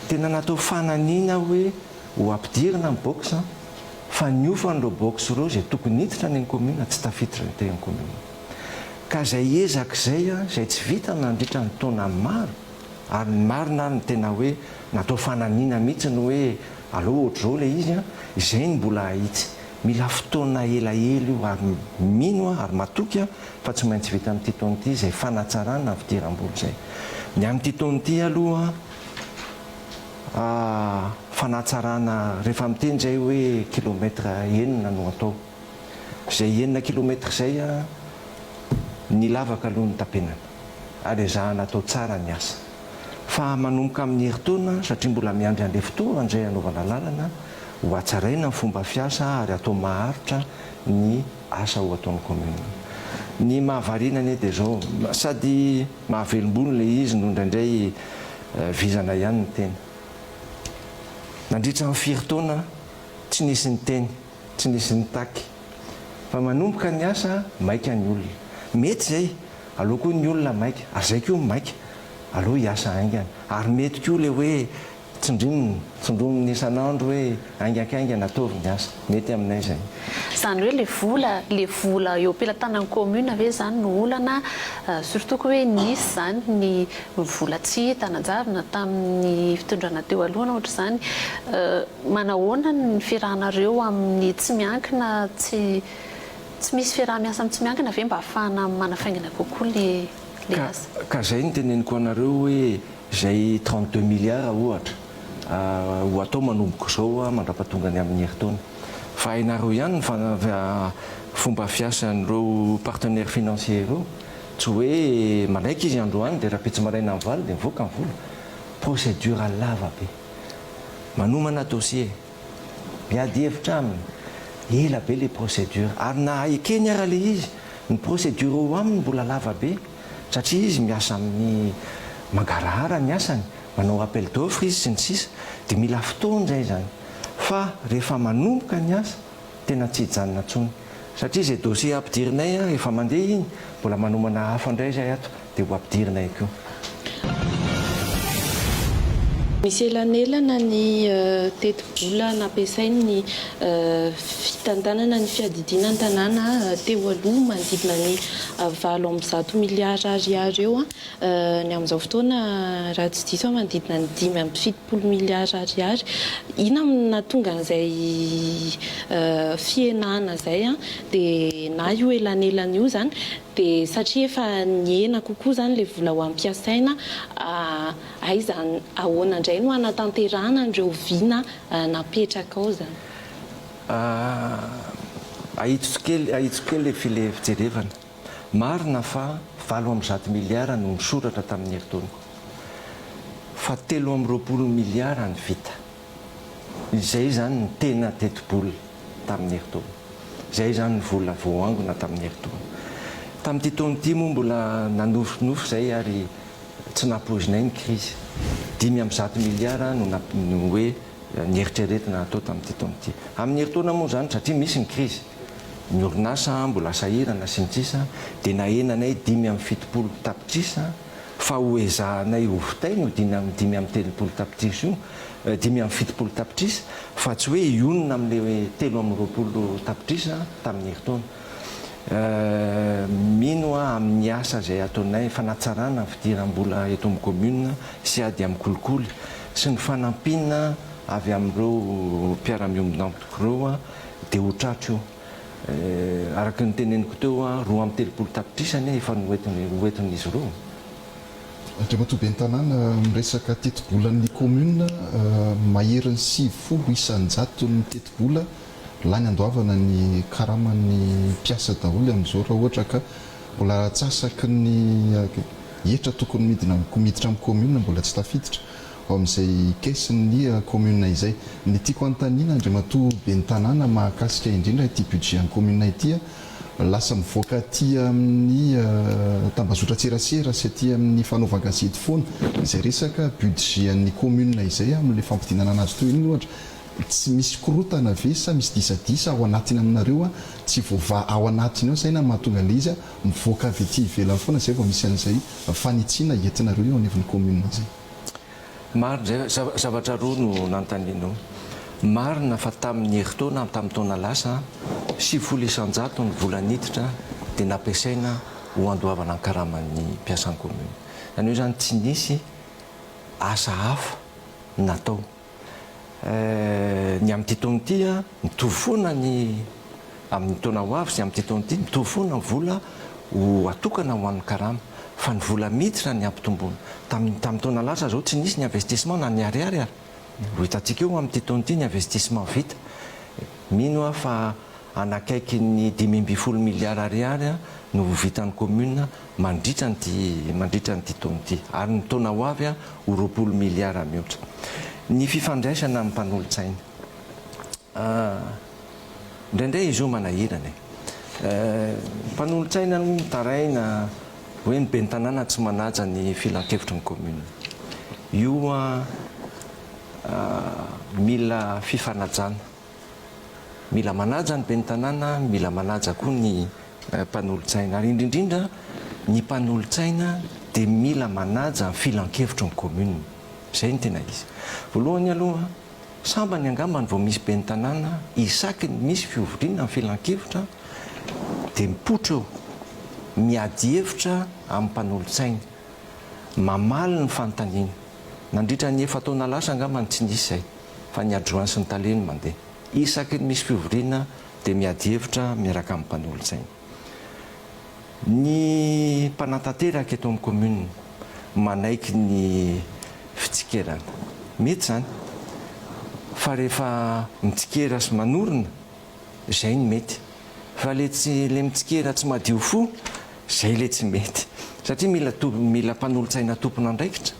tena natao fananiana hoe ho ampidirina ny box fa niofa n'ireo box ireo zay tokony hiditra ny commune tsy tafiditra ty amin'ny commune. Ka zay ezaka zay tsy vita nandritra ny taona maro ary marina ny tena hoe natao fananiana mihitsy ny hoe allo ohatr'izao le izy izay ny mbola ahitsy mila fotoana elaela io ary mino ary matoky fa tsy maintsy vita amin'ity taona ity izay fanatsarana fidiram-bola zay. Ny amin'ity taona ity aloha fanatsarana rehefa miteny zay hoe kilometra enina no atao. Zay enina kilometra zay ny lavaka aloha ny tapenana ary ezahana atao tsara ny asa. Fa manomboka amin'ny herintaona satria mbola miandriandre fotoana izay anaovana lalana ho atsaraina ny fomba fiasa ary atao maharitra ny asa ho ataon'ny commune. Ny mahavariana anie dia zao sady mahavelom-bolo ilay izy no indraindray vizana ihany ny tena. Nandritra ny firy-taona tsy nisy ny teny, tsy nisy ny taky. Fa manomboka ny asa maika ny olona. Mety zay, aloha koa ny olona maika, ary zay koa maika, aloha hiasa aingana. Ary mety koa ilay hoe tsindrominy isan'andro hoe aingakaingana ataovy ny asa. Mety aminay zay. Izany hoe le vola eo am-pelantanan'ny commune ve zany no olana surtout hoe nisy zany ny vola tsy hitanajavina tamin'ny fitondrana teo alohana ohatra zany manahoana ny fiarahanareo amin'ny tsy miankina tsy misy fiaraha-miasa amin'ny tsy miankina ve mba ahafahana manafaingana kokoa le asa. Ka zay ny teneniko anareo hoe zay 32 milliards ohatra ho atao manomboka izao mandrapatonga ny amin'ny herintaona. Fa hainareo ihany ny fomba fiasan'ireo partenaires financiers ireo tsy hoe malaika izy androany dia raha pitsy maraina amin'ny valy dia mivoaka ny vola. Procédure lava be, manomana dossier, miady hevitra aminy, ela be le procédure ary na ekeny ara le izy ny procédure ho aminy mbola lava be satria izy miasa amin'ny mangarahara ny asany, manao appel d'offre izy sy ny sisa dia mila fotoana izay zany. Fa rehefa manomboka ny asa tena tsy hijanona intsony satria izay dossier ampidirinay efa mandeha iny mbola manomana hafa indray izay ato dia ho ampidirinay koa. Misy elanelana ny teti-bola nampiasainy ny fitantanana ny fiadidiana tanàna teo aloha manodidina ny 8 milliards ariary eo ny amin'izao fotoana raha tsy diso manodidina ny 5.7 milliards ariary. Ina nahatonga an'izay fienana zay dia na io elanelana io zany dia satria efa niena kokoa zany le vola ho ampiasaina aiza ahoana indray no anatanterahana andreo vina napetraka ao zany. Ahitso kely le fijerevana. Marina fa 7 milliards no nisoratra tamin'ny herintaona. Fa 3.20 milliards ny vita. Izay zany ny tena teti-bola tamin'ny herintaona. Izay zany ny vola voangona tamin'ny herintaona. Tamin'ity taona ity moa mbola nanofinofy izay ary tsy napozinay ny crise. 5.7 milliards no hoe nieritreretina atao tamin'ity taona ity. Amin'ny herintaona moa zany satria misy ny crise. Ny orinasa mbola sahirana sy ny sisa dia nahenanay 5.70 tapitrisa fa ho ezahanay ho vitay no 5.70 tapitrisa io 5.70 tapitrisa fa tsy hoe ionona amin'ilay 3.20 tapitrisa tamin'ny herintaona. Mino amin'ny asa izay ataonay fanatsarana fidiram-bola eto amin'ny commune sy ady amin'ny kolikoly sy ny fanampina avy amin'ireo mpiara-miombonampotreo dia ho tratro io. Araka ny teneniko teo 2.30 tapitrisa efa noentin'izy ireo. Andriamatoa ben'ny tanàna miresaka teti-bolan'ny commune maherin'ny 7 isan-jato ny teti-bola lany andoavana ny karaman'ny mpiasa daholo amin'izao raha ohatra ka mbola atsasaky ny hetra tokony miditra amin'ny commune mbola tsy tafiditra ao amin'izay kesin'ny commune izay. Ny tiako anontaniana Andriamatoa ben'ny tanàna mahakasika indrindra ity budget amin'ny commune ity lasa mivoaka aty amin'ny tambazotra-tserasera sy aty amin'ny fanaovan-gazety foana izay resaka budget an'ny commune izay amin'ilay fampidinana anazy toy iny ohatra. Tsy misy korotana ve sa misy disadisa ao anatiny aminareo tsy voava ao anatiny ao zay na mahatonga an'ilay izy mivoaka avy ety ivelany foana zay vao misy an'izay fanitsiana entinareo eo anivon'ny commune zay. Marina zavatra roa no nanontanianao. Marina fa tamin'ny herintaona tamin'ny taona lasa 7 isan-jato ny vola niditra dia nampiasaina ho andoavana ny karaman'ny mpiasan'ny commune. Izany hoe zany tsy nisy asa hafa natao. ny amin'ity taona ity a mitovy foana ny amin'ny taona ho avy sy amin'ity taona ity mitovy foana ny vola ho atokana ho an'ny karama fa ny vola miditra ny ampitomboana tamin'ny taona lasa zao tsy nisy ny investissement na ny ariary ary ho hitantsika eo amin'ity taona ity ny investissement vita mino a fa anakaiky ny 5 milliards ariary no vitan'ny commune mandritra nyty taona ity ary ny taona ho avy a ho 20 milliards mihoatra ny fifandraisana amin'ny mpanolontsaina indraindray izy io manahirana mpanolontsaina no taraina hoe ny ben'ny tanàna tsy manaja ny filan-kevitra ny commune io mila fifanajana mila manaja ny ben'ny tanàna mila manaja koa ny mpanolontsaina ary indrindrindra ny mpanolontsaina dia mila manaja ny filan-kevitra ny commune zay ny tena izy voalohany aloha sambany angambany vao misy ben'ny tanàna isaky ny misy fiovoriana ny filan-kevitra dia mipotra eo miady hevitra amin'ny mpanolontsaina mamaly ny fanontaniana nandritra ny efa taona lasa angambany tsy nisy zay fa ny adjoint sy ny taleno mandeha isaky ny misy fiovoriana dia miady hevitra miaraka amin'ny mpanolontsaina ny mpanantanteraka eto amin'ny commune manaiky ny fitsikerana mety zany fa rehefa mitsikera sy manorina zay ny mety fa le mitsikera tsy madio fo zay le tsy mety satria mila mpanolontsaina tompona andraikitra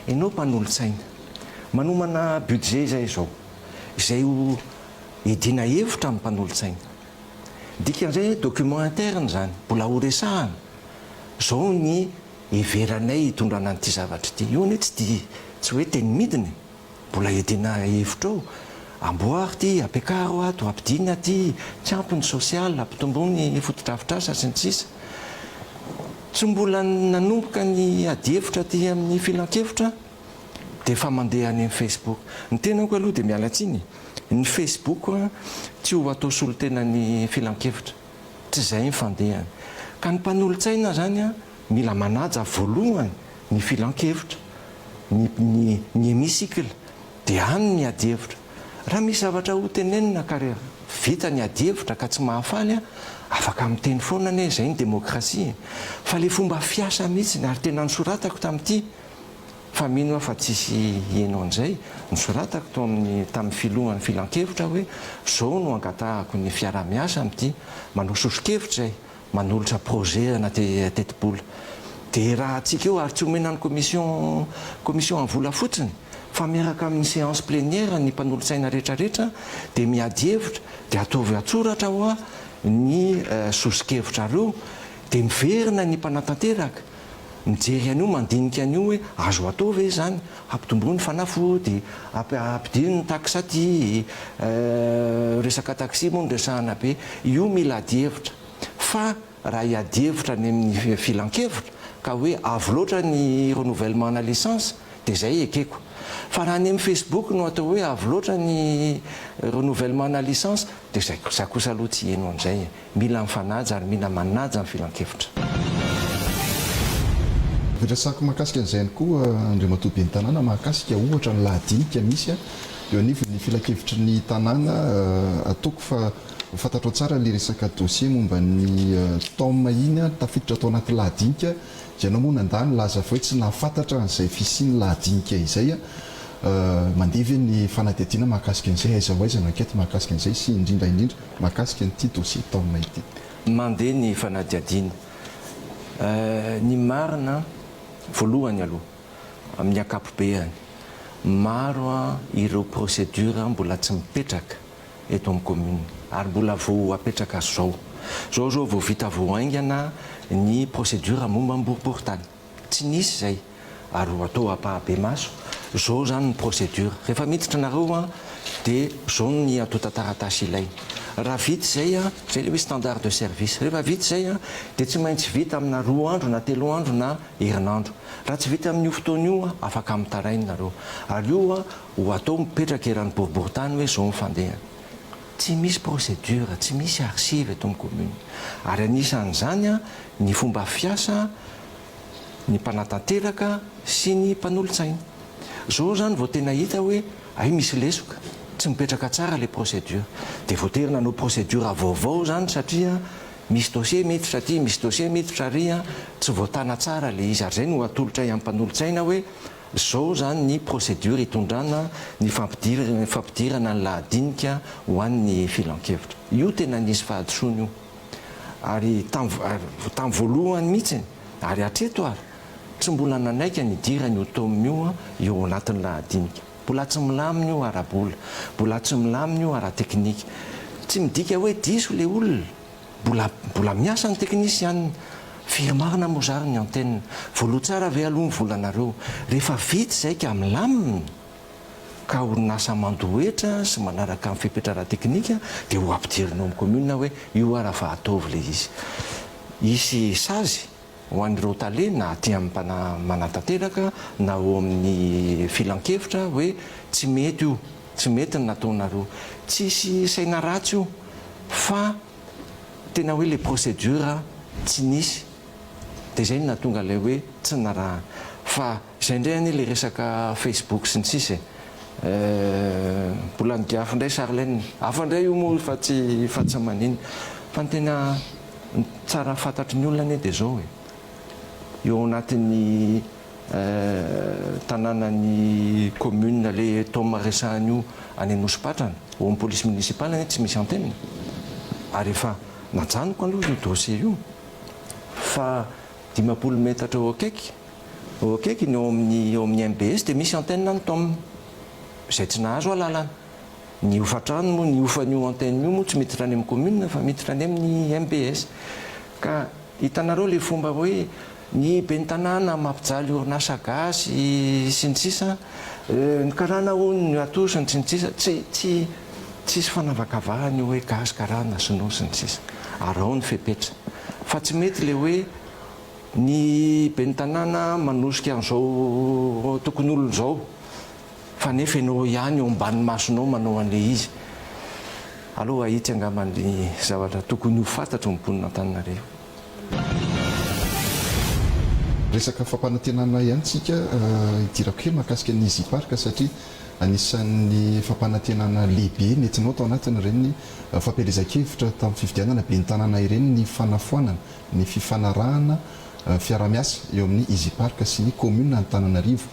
ianao mpanolontsaina manomana budget zay zao izay ho edina hevitra amin'ny mpanolontsaina dikan'izay document interne zany mbola ho resahana zao ny heveranay hitondrana n'ity zavatra ity io ane tsy hoe teny midiny mbola edina hevitra ao amboary ty ampiakaro ato ampidina ty tsy ampiny social ampitomboany fotodrafitrasa sy ny sisa tsy mbola nanomboka ny ady hevitra ty amin'ny filan-kevitra dia efa mandeha any amin'ny Facebook ny tenako aloha dia mialatsiny ny Facebook tsy ho atao solotena ny filan-kevitra tsy zay ny fandehany ka ny mpanolontsaina zany a mila manaja voalohany ny filan-kevitra ny hémicycle dia any ny ady hevitra raha misy zavatra ho tenenina ka vita ny ady hevitra ka tsy mahafaly a afaka miteny foana ane zay ny demokrasia fa le fomba fiasa mihitsy ary tena nisoratako tamin'ity fa mino a fa tsisy ienao an'izay nisoratako to tamin'ny filohan'ny filan-kevitra hoe zao no angatahako ny fiara-miasa amin'ity manao sosokevitra zay manolotra projet na tetibola dia raha atsika eo ary tsy omenany commission amin'ny vola fotsiny fa miaraka amin'ny séance plénière ny mpanolontsaina rehetrarehetra dia miady hevitra dia ataovy atsoratra ho a ny sosokevitra reo dia miverina ny mpanantanteraka mijery an'io mandinika an'io hoe azo atao ve zany ampitomboany fanafody ampidino ny taxaty resaka taxi moa ny resahana be io mila ady hevitra fa raha hiady hevitra ny amin'ny filan-kevitra ka hoe avo loatra ny renouvellement na licence dia zay ekeko fa raha ny amin'ny Facebook no atao hoe avo loatra ny renouvellement na licence dia za kosa aloha tsy heno an'izay mila mifanaja ary mila manaja ny filan-kevitra resako mahakasika an'izay any koa Andriamatoa ben'ny tanàna mahakasika ohatra ny lahadinika misy eo anivon'ny filan-kevitry ny tanàna ataoko fa fantatro tsara le resaka dossier momba ny tome iny tafiditra atao anaty lahadinika ianao moa nandany laza fa hoe tsy nahafantatra an'izay fisiany lahadinika izay mandeha ve ny fanadihadiana mahakasika an'izay aiza ho aiza nankety mahakasika an'izay sy indrindraindrindra mahakasika n'ity dossier tome ity mandeha ny fanadihadiana ny marina voalohany aloha amin'ny akapobeany maro ireo procédure mbola tsy mipetraka eto amin'ny commune ary mbola vao apetraka zao vao vita voaingana ny procédure momba ny boriboritany tsy nisy zay ary ho atao ampahabe maso zao zany ny procédure rehefa miditra nareo dia zao ny atao tantaratasy ilaina raha vita zay zay le hoe standard de service rehefa vita zay dia tsy maintsy vita amina 2 andro na 3 andro na herinandro raha tsy vita amin'io fotoana io afaka mitarainy nareo ary io ho atao mipetraka eran'ny boriboritany hoe zao mifandeha tsy misy procédure tsy misy archive eto amin'ny commune ary anisan'izany ny fomba fiasa ny mpanatanteraka sy ny mpanolontsaina zao zany vao tena hita hoe ay misy lesoka tsy mipetraka tsara le procédure dia voaterina no procédure vaovao zany satria misy dossier miditra aty misy dossier miditra ary tsy voatana tsara le izy ary zay no atolotra iampanolotsaina hoe zao zany ny procédure hitondrana ny fampidirana ny lahadinika ho an'ny filan-kevitra io tena nisy fahadisoana io ary tamin'ny voalohany mihitsy ary hatreto ary tsy mbola nanaika ny dira ny otomio eo anatin'ny lahadinika mbola tsy milamina io ara-bola mbola tsy milamina io ara-teknika tsy midika hoe diso le olona mbola miasa ny teknisianina firmarina moa zary ny antenne voaloha tsara ve aloha ny volanareo rehefa vita zay ka milamina ka orinasa mandohetra sy manaraka amin'ny fipetrara teknika dia ho ampidirina amin'ny commune hoe io ara fa ataovy le izy isy sazy ho an'ireo tale na aty amin'ny manatanteraka na ho amin'ny filan-kevitra hoe tsy mety io tsy mety ny nataonareo tsisy saina ratsy io fa tena hoe le procédure tsy nisy dia zay no natonga ilay hoe tsy narahana fa izay indray any le resaka Facebook sy ny sisy mbola nigiafo indray Charlène hafa indray io moa fa tsy maniny fa ny tena tsara fantatry ny olona anie dia zao hoe eo anatin'ny tanànany commune le taoma resahany io any Nosy-Patrana ho amin'ny police municipale anie tsy misy antenne ary efa najanoko aloha io dossier io fa 10 metatra eo akaiky ny eo amin'ny MBS dia misy antenne ny taoma izay tsy nahazo alalana ny ofatrano moa ny ofan'io antenne io moa tsy miditra any amin'ny commune fa miditra any amin'ny MBS ka hitanareo le fomba hoe ny be ny tanàna mampijaly orinasa gasy sy ny sisa ny karana hono ny atosiny sy ny sisa tsisy fanavakavahany hoe gasy karana sinoa sy ny sisa ary ao ny fepetra fa tsy mety le hoe ny be ny tanàna manosika an'izao tokony olon zao fa nefa ianao ihany eo ambany masonao manao an'le izy aloha ahitsy angamany zavatra tokony ho fantatro mimponina Antananarivo. Resaka fampanantenana ihany tsika idirako kely mahakasika ny Easy Park satria anisan'ny fampanantenana lehibe nentinao tao anatin' ireny fampielezan-kevitra tamin'ny fifidianana be ny tanàna ireny ny fanafoanana ny fifanarahana fiara-miasa eo amin'ny Easy Park sy ny commune Antananarivo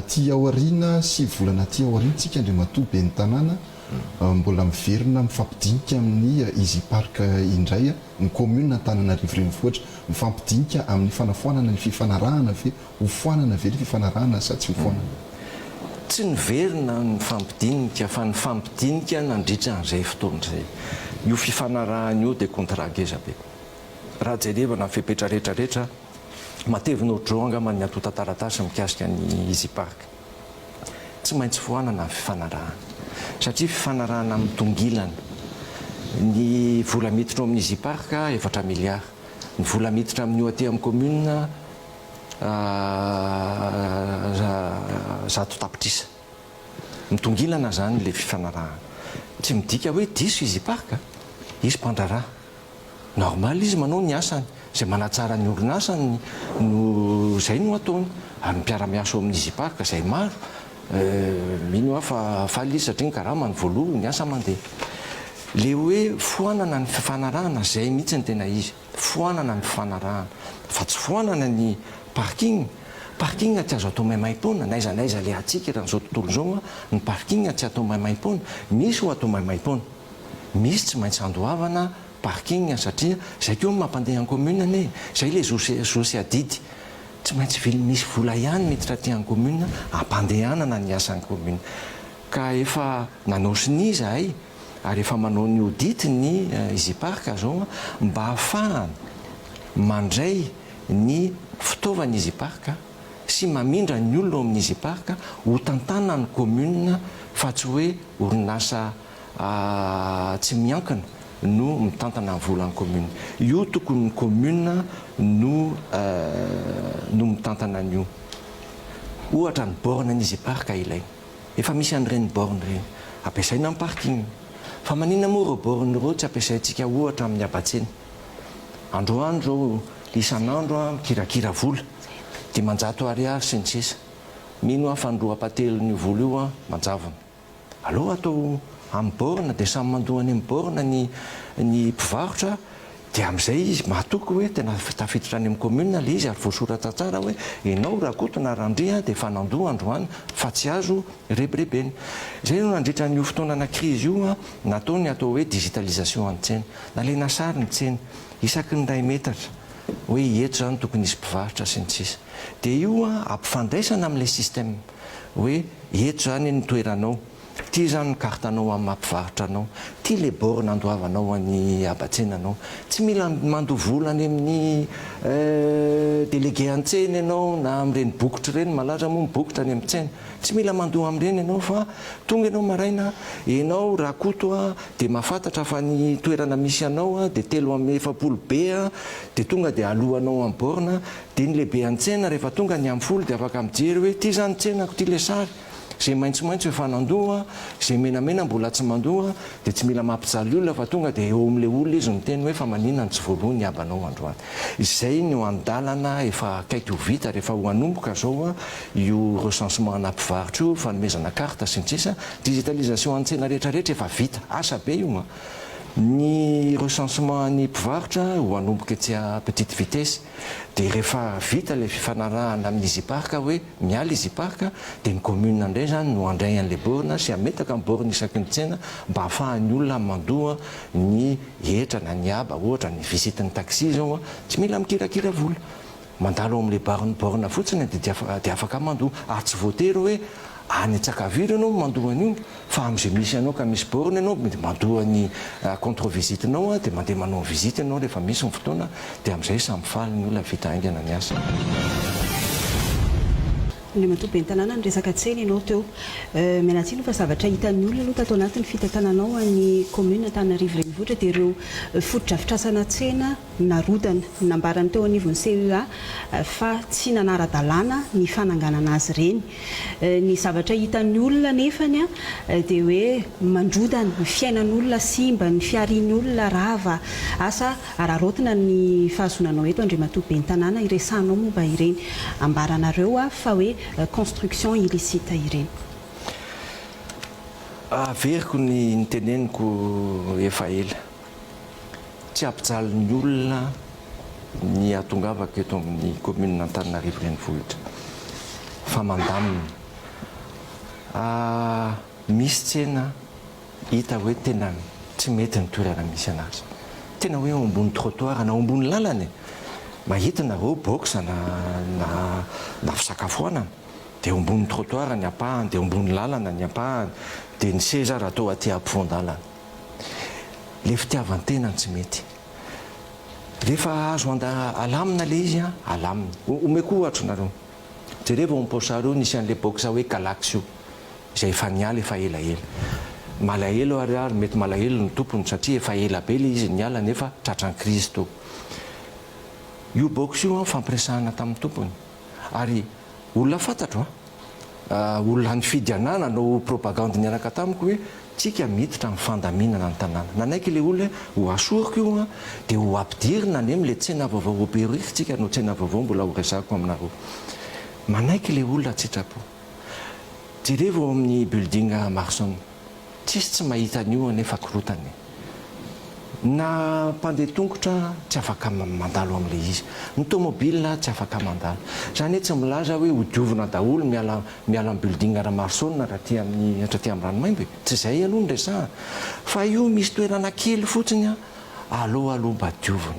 ty aoriana sy volana ty aoriana tsika Andriamatoa be ny tanàna mbola miverina mifampidinika amin'ny Easy Park indray ny commune Antananarivo renivohitra mifampidinika amin'ny fanafoanana ny fifanarahana ve hofoanana ve ny fifanarahana sa tsy hofoanana tsy niverina ny fampidinika fa ny fampidinika nandritra an'izay fotoana izay io fifanarahana io dia contrat ngeza be raha jerevana ny fepetra rehetrarehetra matevina ohatr'izao angamba ny atota taratasy mikasika ny Easy Park tsy maintsy foanana ny fifanarahana satria fifanarahana mitongilana ny vola miditra amin'ny Easy Park 4 miliara ny vola miditra amin'ny aty amin'ny commune zato tapitrisa mitongilana zany le fifanarahana tsy midika hoe diso Easy Park izy mpandraraha normal izy manao ny asany zay manatsara ny orinasany no zay no ataony ary mpiara-miasa ao amin'ny Easy Park zay maro mino aho fa faly izy satria ny karama ny voalohany ny asa mandeha le hoe foanana ny fifanarahana zay mihitsy ny tena izy foanana ny fifanarahana fa tsy foanana ny parking tsy azo atao maimaim-poana naiza le atsika raha n'izao tontolo izao ny parking tsy atao maimaim-poana misy ho atao maimaim-poana misy tsy maintsy andohavana parking satria zay keo mampandeha ny commune ane zay le zosy adidy tsy maintsy misy vola ihany miditra aty any commune ampandehanana ny asan'ny commune ka efa nanao sini zahay ary efa manao ny audit ny Easy Park zao mba hahafahana mandray ny fitaovany Easy Park sy mamindra ny olona ao amin'ny Easy Park ho tantana ny commune fa tsy hoe orinasa tsy miankina no mitantana ny volan'ny commune io tokony ny commune no mitantana an'io ohatra ny borne ny Easy Park ilaina efa misy an'ireny borne ireny ampiasaina amin'ny parking fa maninona moa ireo borne ireo tsy ampiasaintsika ohatra amin'ny abatsena androandro zao isan'andro mikirakira vola 500 ariary sy ny sisa mino aho fa ndroa-patelo ny vola io manjavona aloha atao amin'ny borna dia samy mandohany amin'ny borna ny mpivarotra dia amin'izay izy mahatoky hoe tena tafiditra any amin'ny commune le izy ary voasoratra tsara hoe ianao rakotona randria dia fanandoha androany fa tsy azo rebirebeny. Izay no nandritra n'io fotoanana crise io nataony atao hoe digitalisation an-tsena, nalaina sary ny tsena isaky ny 2 metatra hoe eto zany tokony isy mpivarotra sy ny sisa. Dia io ampifandraisana amin'ilay système hoe eto zany ny toeranao, ty zany ny kartanao amin'ny mampivarotra anao, ty le borna andoavanao any abatsenanao. Tsy mila mandovola any amin'ny délégué an-tsena ianao na amin'ireny bokotra ireny, malaza moa mibokotra any amin'ny tsena. Tsy mila mandoha amin'ireny ianao fa tonga ianao maraina, ianao rakoto dia mahafantatra fa ny toerana misy anao dia 3 be dia tonga dia alohanao amin'ny borna, dia ny lehibe an-tsena rehefa tonga ny amin'ny folo dia afaka mijery hoe ty zany tsenako ty le sary. Izay maitsomaitso efa nandoha, izay menamena mbola tsy mandoha dia tsy mila mampijaly olona fa tonga dia eo amin'ilay olona izy miteny hoe fa maninona ny tsy voalohany abanao androany. Izay no andalana efa akaiky ho vita rehefa ho anomboka zao io recensement ana mpivarotra io, fanomezana carte sy ny sisa. Digitalisation an-tsena rehetrarehetra efa vita, asa be io. Ny recensement ny mpivarotra ho anomboka etsy à petite vitesse dia rehefa vita ilay fifanarahana amin'izy parka hoe miala izy parka dia ny commune indray zany no andray an'ilay borna sy ametaka amin'ny borna isaky ny tsena mba ahafahan'ny olona mandoha ny hetra na ny aba ohatra ny visite ny taxi zao tsy mila mikirakira vola, mandalo amin'ilay borna fotsiny dia afaka mandoha ary tsy voatery hoe any Antsakaviro ianao mandoha an'io fa amin'izay misy anao ka misy borna ianao dia mandoha ny contre visite anao dia mandeha manao visite ianao rehefa misy ny fotoana dia amin'izay samy faly ny olona vita haingana ny asa. Le matobe ny tanàna ny resaka tsena ianao teo mianatsino fa zavatra hitan'ny olona aloha tato anatin'ny fitantananao any commune Antananarivo renivohitra dia ireo fototra-fitrasana tsena narodana nambarany teo anivon'ny CEA fa tsy nanara-dalàna ny fananganana azy ireny. Ny zavatra hitan'ny olona nefany dia hoe mandrodana ny fiainan'olona simba, ny fiarian'ny olona rava asa ararotina ny fahazonanao eto Andriamatobe ny tanàna iresanao momba ireny ambaranareo fa hoe construction illicite ireny. Averiko ny teneniko efa ela tsy ampijaly ny olona ny atongavaka eto amin'ny commune Antananarivo renivohitra fa mandamina. Misy tsena hita hoe tena tsy mety ny toerana misy anazy, tena hoe ambony trottoir na ambony lalana mahita nareo box na fisakafoanana dia ambony trottoir ny ampahany dia ambony lalana ny ampahany dia ny seza raha atao aty ampovoan-dalana. Le fitiavan-tena tsy mety. Rehefa azo alamina le izy alamina. Omeko ohatra nareo. Jereva ampoasareo nisy an'le box hoe Galaxy io izay efa niala efa elaela. Malahelo ary mety malahelo ny tompony satria efa ela be le izy niala nefa tratran'ny crise to. Io box io fampiresahana tamin'ny tompony ary olona fantatro olona ny fidianana no propagande niaraka tamiko hoe tsika miditra amin'ny fandaminana ny tanàna. Nanaiky le olona ho asoriko io dia ho ampidirina any amin'ilay tsena vaovao Berrique tsika no tsena vaovao mbola ho resako aminareo. Manaiky le olona tsitrapo. Jereva ao amin'ny building Marson tsisy tsy mahita an'io nefa korotany. Na mpandeha tongotra tsy afaka mandalo amin'ilay izy, ny tomobile tsy afaka mandalo. Zany hoe tsy milaza hoe ho diovina daholo miala amin'ny building Marson raha ty amin'ny Ranomaimbo, tsy izay aloha ny resahana. Fa io misy toerana kely fotsiny aloha mba diovina.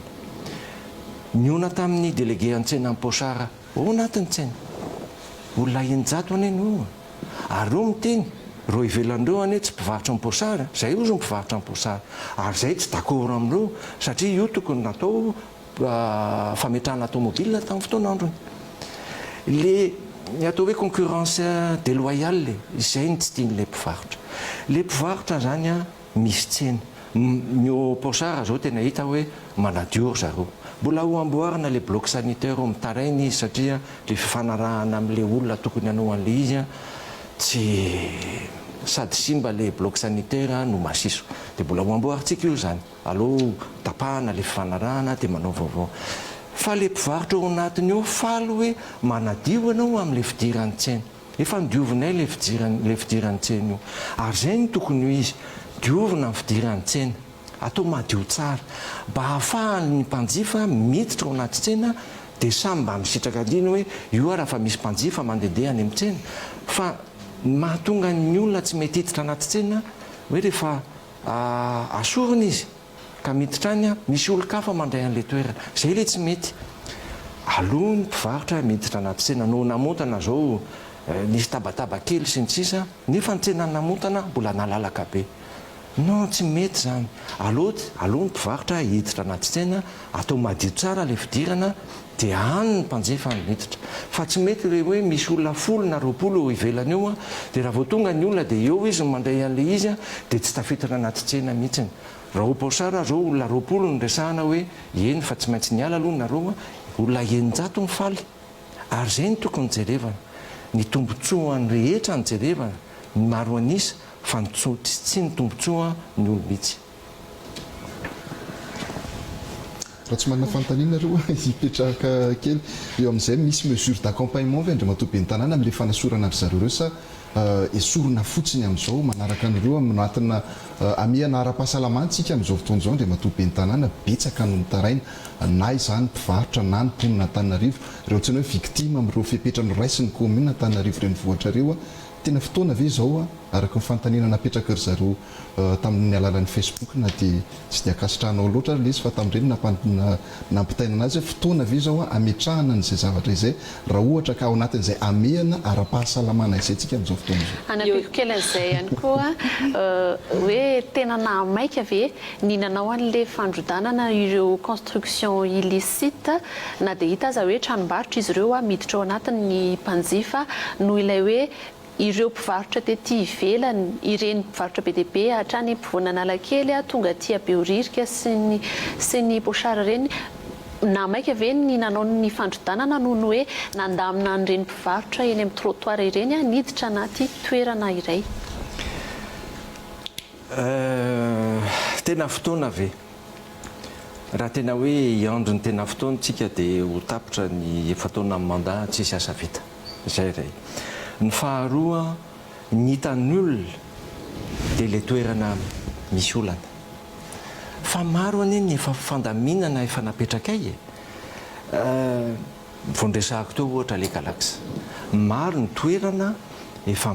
Niona tamin'ny délégué an-tsena Pochara ao anatin'ny tsena. Olona 100 anie no ary ro miteny ro ivelandreo anie tsy mpivarotra amin'ny Pochara, zay ozy mpivarotra amin'ny Pochara ary zay tsy d'accord amin'ireo satria io tokony natao fametrahana tomobile tamin'ny fotoan'androny. Le atao hoe concurrence déloyale izay tsy tian'ilay mpivarotra. Le mpivarotra zany misy tsena. Ny Pochara zao tena hita hoe manadio zareo. Mbola ho amboarina le bloc sanitaire mitarainy izy satria le fifanarahana amin'ilay olona tokony hanao an'ilay izy tsy sady simba le bloc sanitaire no masiso dia mbola ho amboarintsika io zany. Allo tapahana le fifanarahana dia manao vaovao. Fa le mpivarotra ao anatiny eo faly hoe manadio ianao amin'ilay fidiran'ny tsena. efa nidiovinay le fidiran'ny tsena io ary zay ny tokony ho izy diovina ny fidiran'ny tsena atao madio tsara mba hahafahany mpanjifa miditra ao anaty tsena dia samy mba misitraka adina hoe io raha fa misy mpanjifa mandehandeha any amin'ny tsena fa mahatonga ny olona tsy mety hiditra anaty tsena hoe rehefa asorina izy ka miditra any misy olo-kafa mandray an'ilay toerana zay le tsy mety aloha ny mpivarotra miditra anaty tsena no namotana zao nisy tabataba kely sy ny sisa nefa ny tsena namotana mbola nalalaka be no tsy mety zany aloha ny mpivarotra hiditra anaty tsena atao madio tsara le fidirana dia any ny mpanjefa ny miditra fa tsy mety le hoe misy olona 10 na 20 ivelany eo dia raha vao tonga ny olona dia eo izy mandray an'le izy dia tsy tafiditra anaty tsena mihitsiny raha opotsara zao olona 20 ny resahana hoe eny fa tsy maintsy niala aloha nareo olona 900 mifaly ary zay ny tokony jerevana ny tombotsoany rehetra ny jerevana ny maro anisa fa tsy ny tombotsoa ny olo mihitsy raha tsy manana fanontaniana reo hipetraka kely eo amin'izay misy mesure d'accompagnement ve andrimatobe ny tanàna amin'ilay fanasorana ry zareo reo sa esorina fotsiny amin'izao manaraka an'ireo anatina amiana ara-pahasalamana-tsika amin'izao fotoana izao andrimatobe ny tanàna betsaka no mitaraina na izany mpivarotra na ny mponina Antananarivo ireo tsy hoe victime amin'ireo fepetra no raisin'ny commune Antananarivo renivohitra ireo tena fotoana ve izao araka ny fanontaniana napetraka ry zareo tamin'ny alalan'ny Facebook na dia tsy dia akasitranao loatra le izy fa tamin'ireny nampitaina anazy fotoana ve izao ametrahana n'izay zavatra izay raha ohatra ka ao anatin'izay amehana ara-pahasalamana izay tsika amin'izao fotoana izao anapiko kely an'izay ihany koa hoe tena nahamaika ve ninanao an'le fandrodanana ireo construction illicite na dia hita aza hoe tranombarotra izy ireo miditra ao anatin'ny mpanjifa noho ilay hoe ireo mpivarotra tetỳ ivelany ireny mpivarotra be deaibe hatrany mpivoananalakely tonga tia beoririka sy ny pochara reny nahamaika ve ninanao ny fandrodanana noho ny hoe nandamina an'ireny mpivarotra eny amin'ny trottoir ireny niditra anaty toerana iray tena fotoana ve raha tena hoe iandro ny tena fotoana tsika dia ho tapitra ny efa taona amin'ny mandat tsisy asa vita zay ray ny faharoa ny hitan'ny olona dia le toerana misy olana fa maro aneny efa fandaminana efa napetrakay vondresahako teo ohatra le galaksa maro ny toerana efa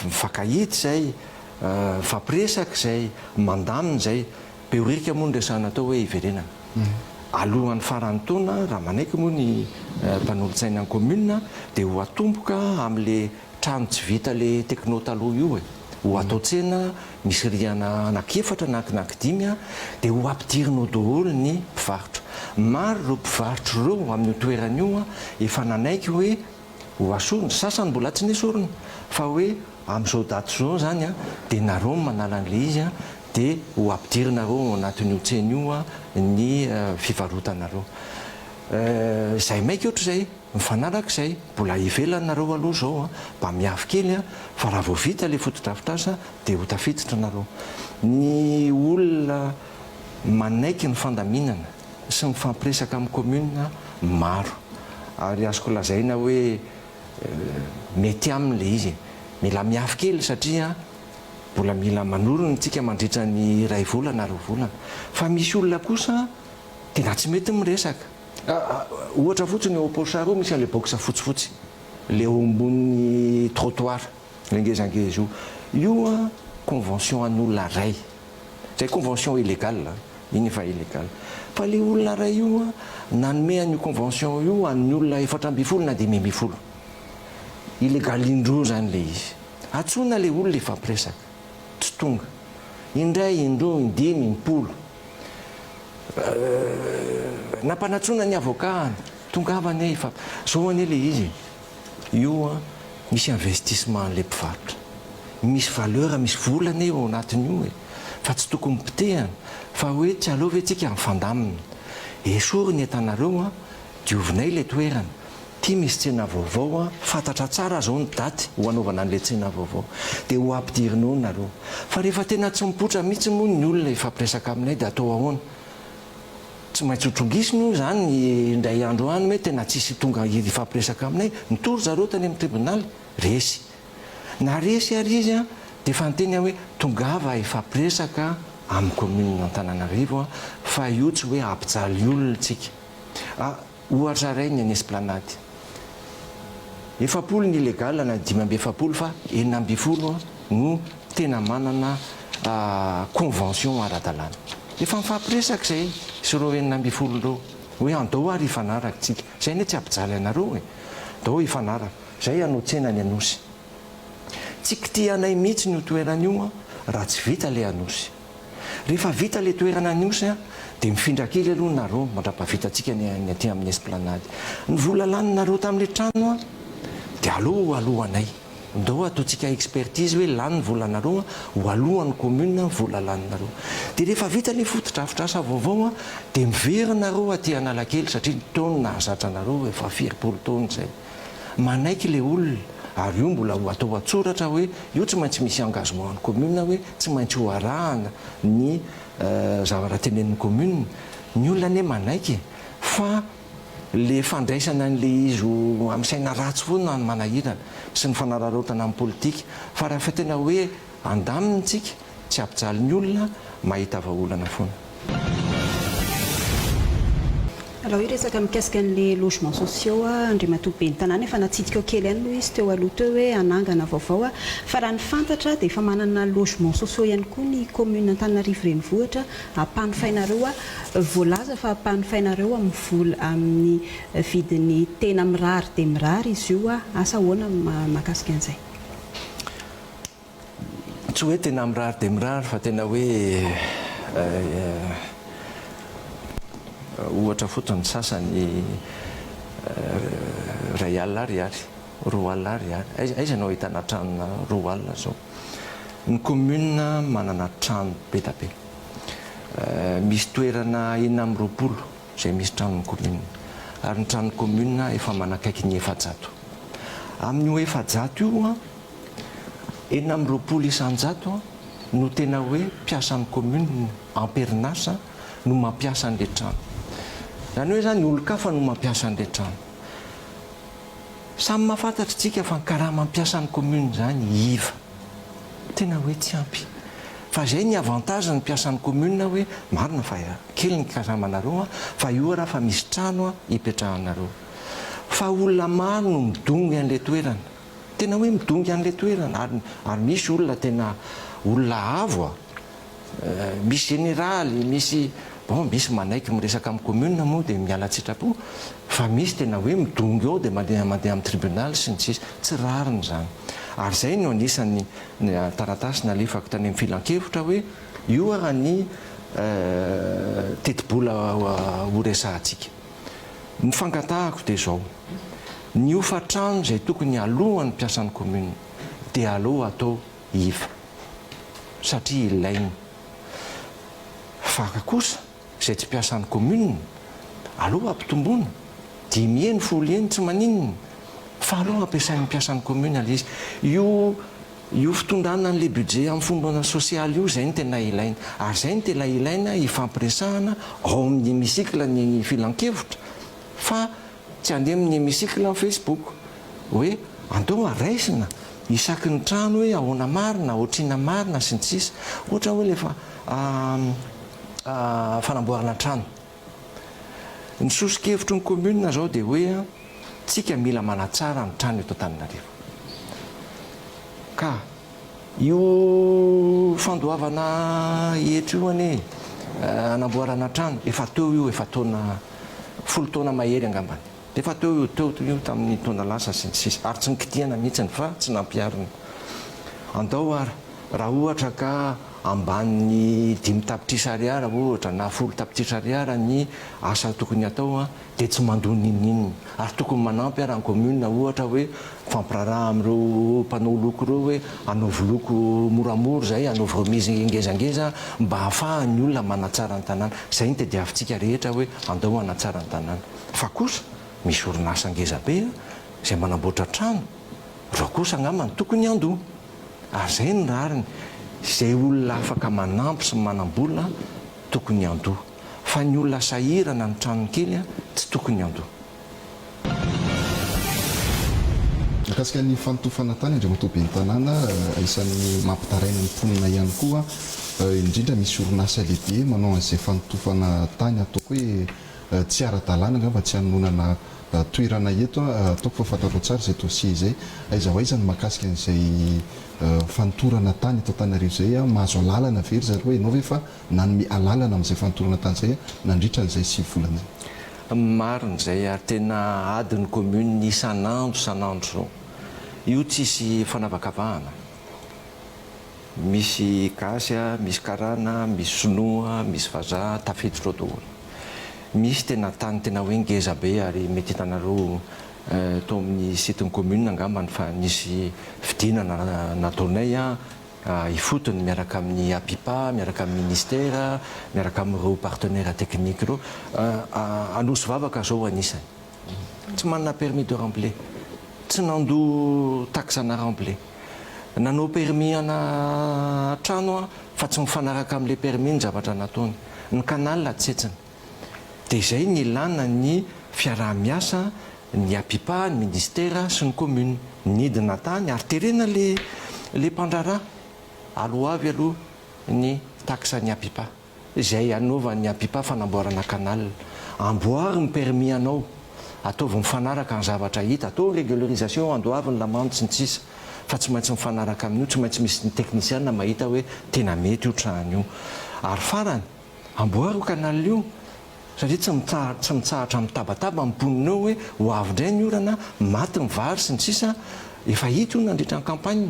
mifakahity zay fampiresaka zay mandamina zay beorika moa ny resahana tao hoe iverenana alohan'ny farany taona raha manaiky moa ny mpanolotsaina ny commune dia ho atomboka amin'le trano tsy vita le tekno taloha io ho atao tsena misy riana anakefatra na anankidimy dia ho ampidirinao daholo ny mpivarotra maro ireo mpivarotra ireo amin'ny toerana io efa nanaiky hoe ho asorona sasany mbola tsy nesorona fa hoe amin'izao daty zao zany dia nareo manala an'le izy dia ho ampidirinareo anatin'io tsena io ny fivarotanareo zay maika ohatra zay mifanaraka izay mbola ivelanareo aloha zao mba miafy kely fa raha vao vita le fotodrafitrasa dia ho tafiditra nareo ny olona manaiky ny fandaminana sy ny fampiresaka amin'ny commune maro ary azoko lazaina hoe mety amin'le izy mila miafy kely satria mbola mila manorona tsika mandritra ny ray volana roa volana fa misy olona kosa tena tsy mety miresaka ohatra fotsiny eo aporsar io misy an'le boxa fotsifotsy le eo ambony trottoir lengezangeza io convention an'olona ray zay convention illégal iny efa illégal fa le olona ray io nanome an'io convention io an'ny olona 420 na 1000 illégal indro zany le izy atsona le olona efa ampiresaka tsy tonga indray indroa indimy impolo nampanatsoana ny avocat tongavany efa zao ane le izy io misy investissement le mpivarotra misy valeur misy volana eo anatin'io fa tsy tokony mpitehana fa hoe tsy alova antsika mifandamina esoriny entanareo diovinay le toerana ty misy tsena vaovao fantatra tsara zao ny daty ho anaovana an'le tsena vaovao dia ho ampidirinao nareo fa rehefa tena tsy mipotra mihitsy moa ny olona efa ampiresaka aminay dia atao ahoana tsy maintsy hotrongisiny io zany indray andro any hoe tena tsisy tonga ifampiresaka aminay nitory zareo tany amin'ny tribonaly resy na resy ary izy a dia efa nyteny hoe tongava ifampiresaka amin'ny commune Antananarivo fa io tsy hoe ampijaly olona tsika ohatra ray ny Esplanade efapolo ny illégal na 5 fa 9 no tena manana convention ara-dalàna efa mifampiresaka zay sy reo 9 reo hoe andao ary ifanaraka tsika zay ne tsy ampijaly anareo andao ifanaraka zay anao tsena ny anosy tsy kitianay mihitsy ny toeran'io raha tsy vita le anosy rehefa vita le toerana anosy dia mifindra kely aloha nareo mandra-pavitantsika ny aty amin'ny Esplanade ny vola laninareo tamin'le trano dia alohanay ndao ataontsika expertise hoe lany ny volanareo ho alohan'ny commune vola laninareo dia rehefa vita le fotodrafitrasa vaovao dia miverinareo aty Analakely satria taona nahazatra anareo efa 20 taona zay manaiky le olona ary io mbola ho atao atsoratra hoe io tsy maintsy misy engagement ny commune hoe tsy maintsy ho arahana ny zavatra tenen'ny commune ny olona ane manaiky fa le fandraisana n'le izy amin'ny saina ratsy foana ny manahirana sy ny fanararaotana amin'ny politika fa raha fa tena hoe andaminy tsika tsy ampijaly ny olona mahita vahaolana foana. Alors io resaka mikasika an'le logements sociaux Andriamatoa Ben'ny tanàna efa natsidika kely ihany aloha izy teo aloha teo hoe anangana vaovao fa raha ny fantatra dia efa manana logements sociaux ihany koa ny commune Antananarivo renivohitra ampanofainareo voalaza fa ampanofainareo amin'ny vola amin'ny vidiny tena mirary dia mirary izy io asa ahoana mahakasika an'izay tsy hoe tena mirary dia mirary fa tena hoe ohatra fotony sasany ray alina ariary roa alina ariary aiza anao hitana tranona roa alina zao ny commune manana trano be da be misy toerana 920 zay misy tranon'ny commune ary ny tranon'ny commune efa manakaiky ny 700 amin'io 700 io 920 isan-jato no tena hoe piasan'ny commune amperinasa no mampiasa an'le trano zany hoe zany olo-kafa no mampiasa an'le trano samy mahafantatra tsika fa ny karaha mampiasa ny commune zany iva tena hoe tsy ampy fa zay ny avantage ny piasan'ny commune hoe marina fa kely ny kasamanareo fa io raha fa misy trano hipetrahanareo fa olona maro no midongy an'le toerana tena hoe midongy an'le toerana ary misy olona tena olona avo misy généraly misy misy manaiky miresaka amin'ny commune moa dia miala tsitrapo fa misy tena hoe midongy eo dia mandeha amin'ny tribunal sy ny tsy rariny zany ary zay no anisan'ny taratasy nalefako tany amin'ny filan-kevitra hoe io raha ny teti-bola horesahantsika ny fangatahako dia zao ny ofatrano zay tokony alohan'ny piasan'ny commune dia aloha atao iva satria ilainy faka kosa zay tsy piasan'ny commune aloha ampitomboana 10 eny 10 eny tsy maninona fa aloha ampiasain'ny piasan'ny commune ale izy io fitondrana an'le budget amin'ny fomba sosialy io zay ny tena ilaina ary zay ny tena ilaina ifampiresahana ao amin'ny hémicycle ny filan-kevitra fa tsy andeha amin'ny hémicycle amin'ny Facebook hoe andao araisina isaky ny trano hoe ahoana marina ohatrina marina sy ny sisa ohatra hoe lefa fanamboarana trano ny sosikevitry ny commune zao dia hoe tsika mila manatsara ny trano eto Antananarivo ka io fandoavana etra io ane anamboarana trano efa teo io efa taona 10 taona mahery angambany efa teo io tamin'ny taona lasa sy ny sisa ary tsy nikitiana mihitsiny fa tsy nampiarina andao ary raha ohatra ka ambany 5 tapitrisa ariara ohatra na 10 tapitrisa ariara ny asa tokony atao dia tsy mandony ininina ary tokony manampy ary ny commune ohatra hoe fampiraraha amin'ireo mpanao loko ireo hoe anaovy loko moramora zay anaovy remise ngezangeza mba hahafahan'ny olona manatsara ny tanàna zay ny tediavintsika rehetra hoe andao anatsara ny tanàna fa kosa misy orinasa ngeza be zay manamboatra trano reo kosa angamba ny tokony andoha ary zay ny rariny zay olona afaka manampy sy manam-bola tokony andoha fa ny olona sahirana ny tranokely tsy tokony andoha. Mikasika ny fanotofana tany Andriamatoa ben'ny tanàna isan'ny mampitaraina ny mponina ihany koa indrindra misy orinasa lehibe manao an'izay fanotofana tany ataoko hoe tsy ara-dalàna angamba tsy hanonana toerana eto ataoko fa fantatro tsara izay dossier izay aiza ho aiza ny mahakasika an'izay fanotorana tany eto Antananarivo izay mahazo alalana very zareo hoe ianao ve fa nanome alalana amin'izay fanotorana tany izay nandritra an'izay 6 volana izay. Marina izay ary tena adiny commune isan'andro zao io tsisy fanavakavahana, misy gasy misy karana, misy sinoa, misy vazaha tafiditra daholo. Misy tena tany tena hoe ngeza be ary mety hitanareo tao amin'ny sitin'ny commune angambany fa nisy fidinana nataonay ifotony miaraka amin'ny APIPA, miaraka amin'ny ministère, miaraka amin'ireo partenaires techniques ireo anosy vavaka zao anisany. Tsy manana permis de rembler, tsy nandoa taxe na rembler. Nanao permis ana trano fa tsy mifanaraka amin'ilay permis ny zavatra nataony. Ny canal tsetsiny. Dia izay ny ilana ny fiaraha-miasa, ny APIPA, ny ministère sy ny commune. Nidina tany ary terena le mpandrarà aloha avy aloha ny taxe ny APIPA. Izay anaovan'ny APIPA fanamboarana canal. Amboary ny permis anao, ataovy mifanaraka ny zavatra hita, atao régularisation, andoavy ny lamande sy ny tsisa. Fa tsy maintsy mifanaraka amin'io, tsy maintsy misy ny technicien mahita hoe tena mety io trano io. Ary farany, amboary io canal io, satria tsy mitsahatra mitabataba mimponina eo hoe ho avy indray ny orana, maty ny vary sy ny tsisa, efa hita io nandritra ny campagne.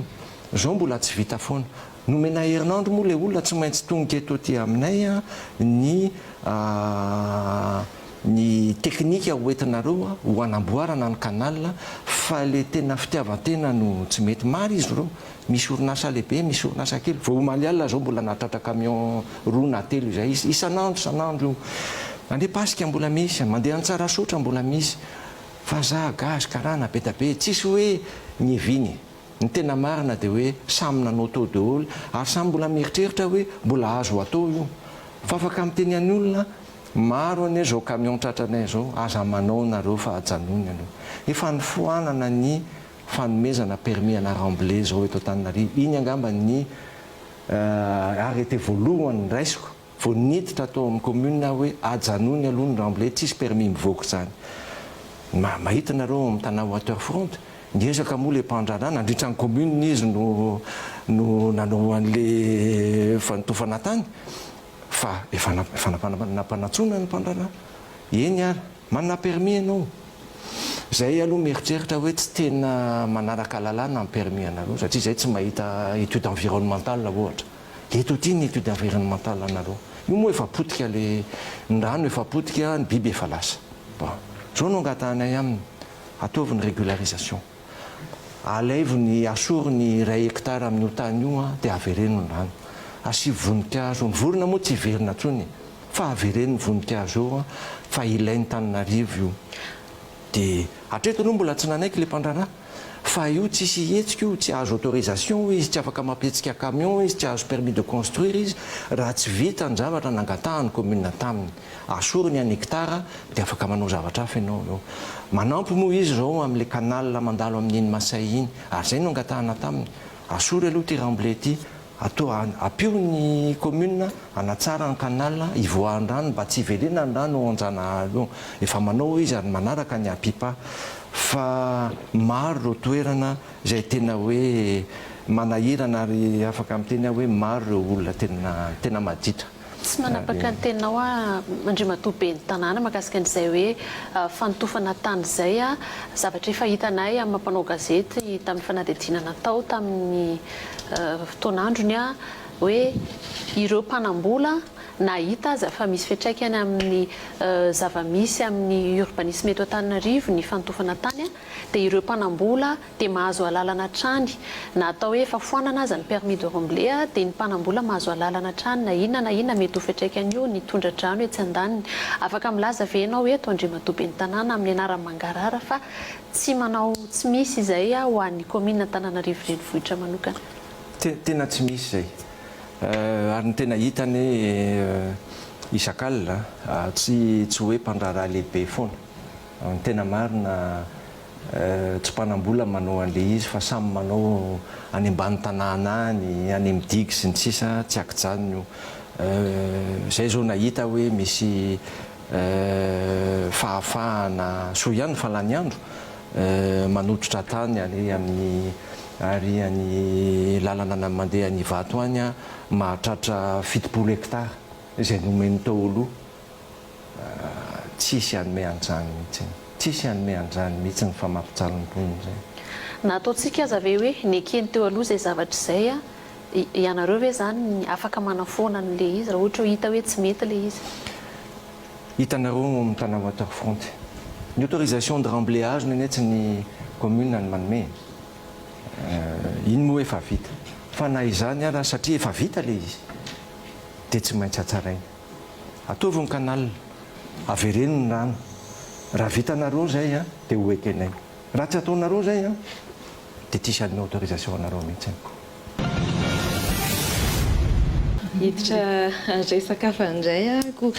Zao mbola tsy vita foana. Nomena herinandro moa ilay olona tsy maintsy tonga eto aty aminay ny teknika hoentinareo ho anamboarana ny canal fa le tena fitiavan-tena no tsy mety mary izy ireo. Misy orinasa lehibe, misy orinasa kely. Vao omaly alina zao mbola natratra camion roa na telo izay isan'andro io. Andeha pasika mbola misy, mandeha an-tsara sotra mbola misy. Vazaha, gasy, karana, be da be, tsisy hoe ny eviny. Ny tena marina dia hoe samy nanao tao daholo ary samy mbola mieritreritra hoe mbola azo atao io. Fa afaka miteny any olona maro anie zao camion tratranay zao aza manao nareo fa ajanony anao. Efa nifoanana ny fanomezana permis ana rembler zao eto Antananarivo. Iny angamba ny arrêté voalohany raisiko vao niditra atao amin'ny commune hoe ajanony aloha ny rembler, tsisy permis mivoaka zany. Mahita nareo amin'ny tanà Waterfront niezaka moa le mpandrarà nandritra ny commune izy no nanao an'le fanotofana tany fa efa nampanantsona ny mpandrarà. Eny ary manana permis ianao. Zay aloha mieritreritra hoe tsy tena manaraka lalàna ny permis anareo satria zay tsy mahita étude environnementale ohatra. Eto ty ny étude environnementale anareo. Io moa efa potika ny rano, efa potika ny biby efa lasa. Zao no angatanay aminy ataovy ny régularisation. Alaivo ny asoro ny 1 hectare amin'io tany io dia avereno ny rano. Asivy voninkazo, ny vorona moa tsy verina tsony fa avereno ny voninkazo io fa ilain'ny Antananarivo io. Dia hatreto aloha mbola tsy nanaiky le mpandrarà fa io tsisy hetsika io, tsy azo autorisation izy, tsy afaka mampihetsika camion izy, tsy azo permis de construire izy raha tsy vita ny zavatra nangatahany commune taminy. Asorony 1 hectare dia afaka manao zavatra hafa ianao. Manampy moa izy zao amin'ilay canal mandalo amin'iny Masay iny ary zay no angatahana taminy. Asory aloha ty rembler ty, atao apio ny commune anatsara ny canal, ivoahan'ny rano mba tsy hivelena ny rano anjana aloha. Efa manao izy ary manaraka ny APIPA fa maro ireo toerana izay tena hoe manahirana ary afaka miteny hoe maro ireo olona tena maditra. Tsy manapaka ny tenao Andriamatoa ben'ny tanàna mahakasika an'izay hoe fanotofana tany izay zavatra efa hitanay amin'ny mampanao gazety tamin'ny fanadihadiana natao tamin'ny fotoan'androny hoe ireo mpanambola nahita aza fa misy fiantraikany amin'ny zava-misy amin'ny urbanisme eto Antananarivo ny fanotofana tany dia ireo mpanambola dia mahazo alalana trany na atao hoe efa foanana aza ny permis de rembler dia ny mpanambola mahazo alalana trany na inona mety ho fiantraikany io ny tondra-drano etsy andaniny. Afaka milaza ve ianao eto Andriamatoa ben'ny tanàna amin'ny anarany mangarara fa tsy misy izay ho an'ny commune Antananarivo renivohitra manokana? Tena tsy misy izay. Ary ny tena hitany isan-kalina tsy hoe mpandraraha lehibe foana. Ny tena marina tsy mpanambola manao an'ilay izy fa samy manao any ambany tanàna any, any amin'ny digy sy ny sisa, tsy akijanona io. Zay zao nahita hoe misy fahafahana soa ihany falany andro manototra tany ary any lalana na mandeha any Ivato any mahatratra 70 hectara izay nomeny Taolo. Tsisy anome an'izany mihitsy, tsisy anome an'izany mihitsy ny famapitsalo ny mponina zay. Nataontsika aza ve hoe nekeny teo aloha zay zavatra izay ianareo ve zany afaka manafoana an'ilay izy raha ohatra hoe hita hoe tsy mety ilay izy? Hitanareo amin'ny tana Waterfront ny autorisation de remblayage nenetsy ny commune ny manome. Iny moa efa vita fa na izany ara satria efa vita ilay izy dia tsy maintsy hatsaraina. Ataovy ny canal, avereno ny rano. Raha vitanareo zay dia ho ekenay. Raha tsy ataonareo zay dia tsisy an'ny autorisation anareo mihitsy. Hiditra resaka fandray eo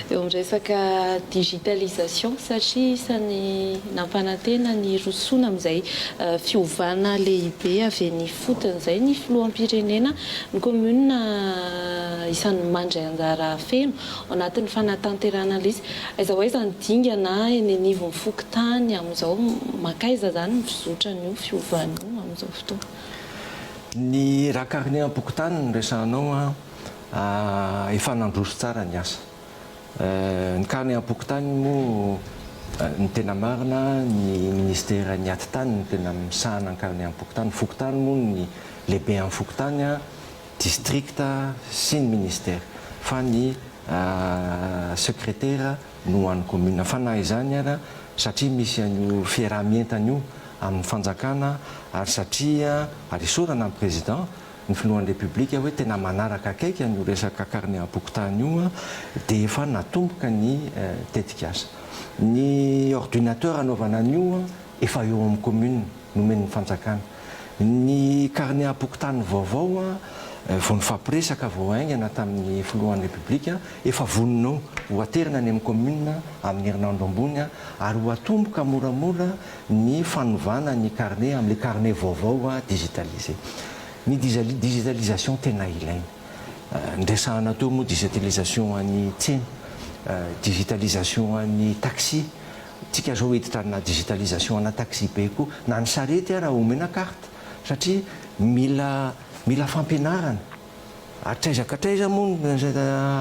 amin'ny resaka digitalisation satria isany nampanantena ny rosoana amin'izay fiovana lehibe avy ny fotony izay ny filoham-pirenena ny commune isan'ny mandray anjara feno ao anatin'ny fanatanterana izy. Aiza ho aiza ny dingana eny anivon'ny fokontany amin'izao makaiza zany ny fizotra an'io fiovana io amin'izao fotoana. Ny raha carnet am-pokotany ny resanao efa nandroso tsara ny asa. Ny carnet am-pokotany moa ny tena marina ny ministère ny aty-tany ny tena misahana ny carnet am-pokotany. Fokotany moa ny lehibe amin'ny fokotany district sy ny ministère fa ny secrétaire no an'ny commune. Fa na izany ara satria misy an'io fiarahamientana io amin'ny fanjakana ary satria ary isorana amin'ny président ny filohan'ny république hoe tena manaraka akaiky ny resaka carnet am-pokotany io dia efa natomboka ny tetika asa. Ny ordinateur anaovana an'io efa eo amin'ny commune nomen'ny fanjakana. Ny carnet am-pokotany vaovao vao nifampiresaka vao aingana tamin'ny filohan'ny république efa voninao ho aterina any amin'ny commune amin'ny herinandro ambony ary ho atomboka moramora ny fanovana ny carnet amin'ilay carnet vaovao digitalisé. Ny digitalisation tena ilaina. Ndresahana teo moa digitalisation an'ny tsena, digitalisation an'ny taxi. Tsika zao hiditra na digitalisation ana taxi be koa na ny sarety raha omena carte satria mila fampianarana. Atraizakatraiza moa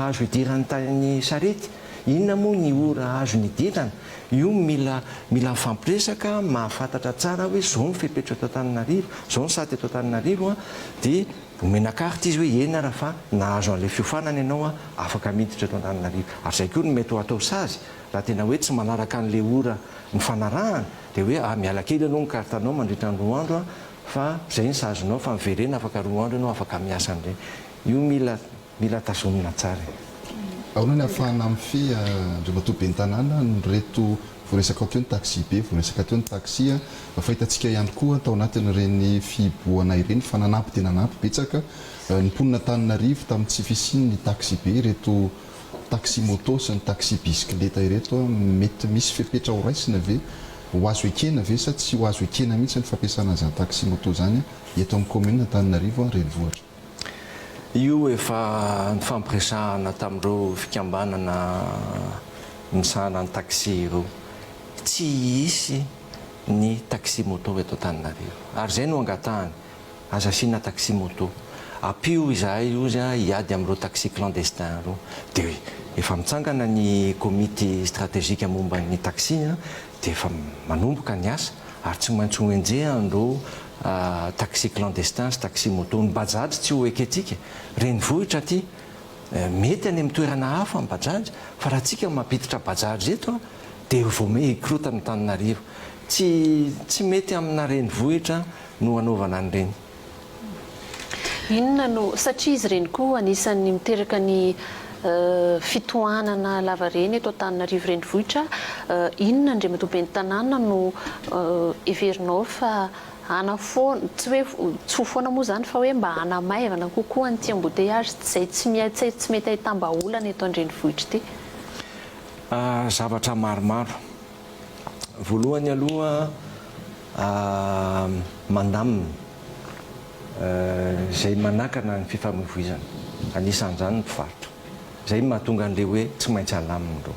azo hidirany tany sarety, inona moa ny ora azo ny hidirana. Io mila mifampiresaka mahafantatra tsara hoe zao ny fepetra eto Antananarivo, zao ny sady eto Antananarivo dia omena carte izy hoe ena raha fa nahazo an'ilay fiofanana ianao afaka miditra eto Antananarivo. Ary zay koa no mety ho atao sazy raha tena hoe tsy manaraka an'ilay ora ny fanarahana dia hoe miala kely ianao ny cartanao mandritra ny 2 andro fa zay ny sazonao fa miverena afaka 2 andro ianao afaka miasa an'ireny. Io mila tazomina tsara. Ahona ny ahafahana mifehy Andriamatoa Ben'ny Tanàna ny reto voaresaka teo ny taxi be, voaresaka teo ny taxi fahitantsika ihany koa tao anatin'ireny fiboana ireny fa nanampy dia nanampy betsaka ny mponina Antananarivo tamin'ny tsy fisiany ny taxi be, reto taxi moto sy ny taxi bisikileta ireto mety misy fepetra ho raisina ve ho azo ekena ve sa tsy ho azo ekena mihitsy ny fampiasana zany taxi moto zany eto amin'ny commune Antananarivo renivohitra. Io efa nifampiresahana tamin'ireo fikambanana misahana ny taxi ireo. Tsy hisy ny taxi moto eto Antananarivo. Ary zay no angatahany aza asiana taxi moto. Apio izahay izy hiady amin'ireo taxi clandestin ireo. Dia efa mitsangana ny comité stratégique momba ny taxi dia efa manomboka ny asa ary tsy maintsy ho enjehan'ireo taxi clandestin sy taxi moto. Ny bajaj tsy ho ekentsika renivohitra aty mety any amin'ny toerana hafa ny bajaj fa raha tsika mampiditra bajaj eto dia vao hikorotana Antananarivo. Tsy mety amina renivohitra no anaovana an'ireny. Inona no satria izy ireny koa anisan'ny miteraka ny fitohanana lavareny eto Antananarivo renivohitra. Inona Andriamatoa Ben'ny Tanàna no heverinao fa tsy hoe tsy ho foana moa zany fa hoe mba hanamaivana kokoa nyty embouteillage zay tsy mety ahitam-baolana eto andrenivohitra ity. Zavatra maromaro. Voalohany aloha mandamina zay manakana ny fifamoivoizana, anisan'izany ny mpivarotra, zay mahatonga an'le hoe tsy maintsy halamina reo.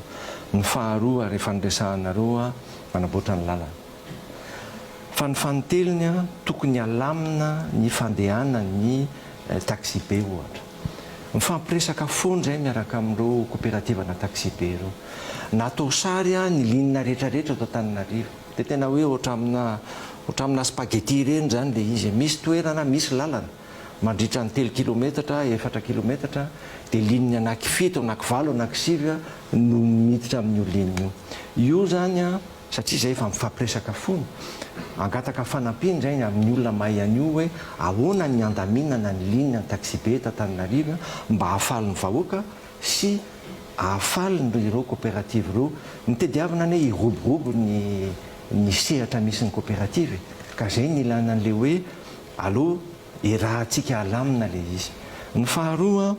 Ny faharoa rehefa niresahanareo manamboatra ny lalana, fa ny fanoteliny tokony halamina ny fandehana ny taxi be ohatra. Mifampiresaka foana zay miaraka amin'ireo coopérative-na taxi be ireo. Natao sary ny linina rehetrarehetra atao Antananarivo. Dia tena hoe oatra amina spaghetti ireny zany le izy. Misy toerana, misy lalana mandritra ny 3 kilometatra, 4 kilometatra, dia linina anankifito, anankivalo, anankisivy no miditra amin'io linina io. Io zany satria zay efa mifampiresaka foana, angataka fanampiana zay amin'ny olona mahay an'io hoe ahoana ny andaminana ny linina ny taxi be eto Antananarivo mba hahafaly ny vahoaka sy ahafaly ireo coopérative ireo. Nitadiavana ny hiroborobo ny sehatra misy ny coopérative, ka zay ny ilana an'le hoe aloha irahantsika halamina le izy. Ny faharoa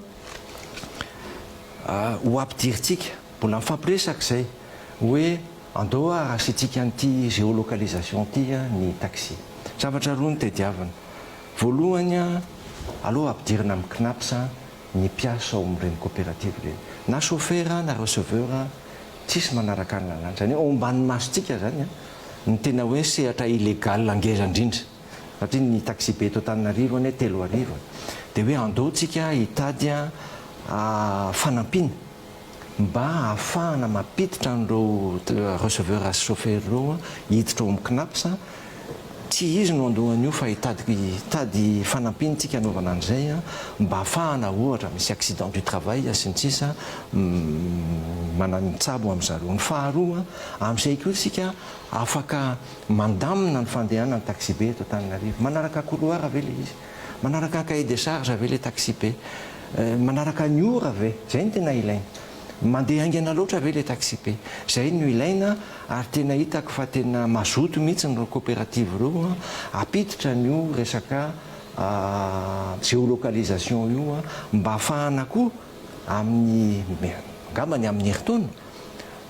ho ampidiritsika, mbola mifampiresaka zay hoe andao arasitsika an'ity géolocalisation ty ny taxi. Zavatra roa ny tadiavana. Voalohany aloha ampidirina amin'ny CNAPS ny mpiasa ao amin'ireny coopérative ireny, na chauffeur na receveur, tsisy manaraka ny lalana. Zany hoe ombany masontsika zany ny tena hoe sehatra illégal angeza indrindra, satria ny taxi be eto Antananarivo hoe 3 arivo, dia hoe andaontsika hitady fanampiana mba ahafahana mampiditra an'ireo receveur sy chauffeur ireo hiditra ao amin'ny CNAPS. Tsy izy no andohan'io fa hitady fanampiantsika anaovana an'izay mba ahafahana ohatra misy accident du travail sy ny sisa mananitsabo amin'izareo. Ny faharoa amin'izay koa isika afaka mandamina ny fandehanana ny taxi be eto Antananarivo. Manaraka couloir ave le izy, manaraka cahier des charges ave le taxi be, manaraka ny ora ave, zay ny tena ilaina. Mandeha aingana loatra ave le taxi be, zay no ilaina. Ary tena hitako fa tena mazoto mihitsy ny coopérative ireo apiditra n'io resaka géolocalisation io mba ahafahana koa angambany amin'ny heritaona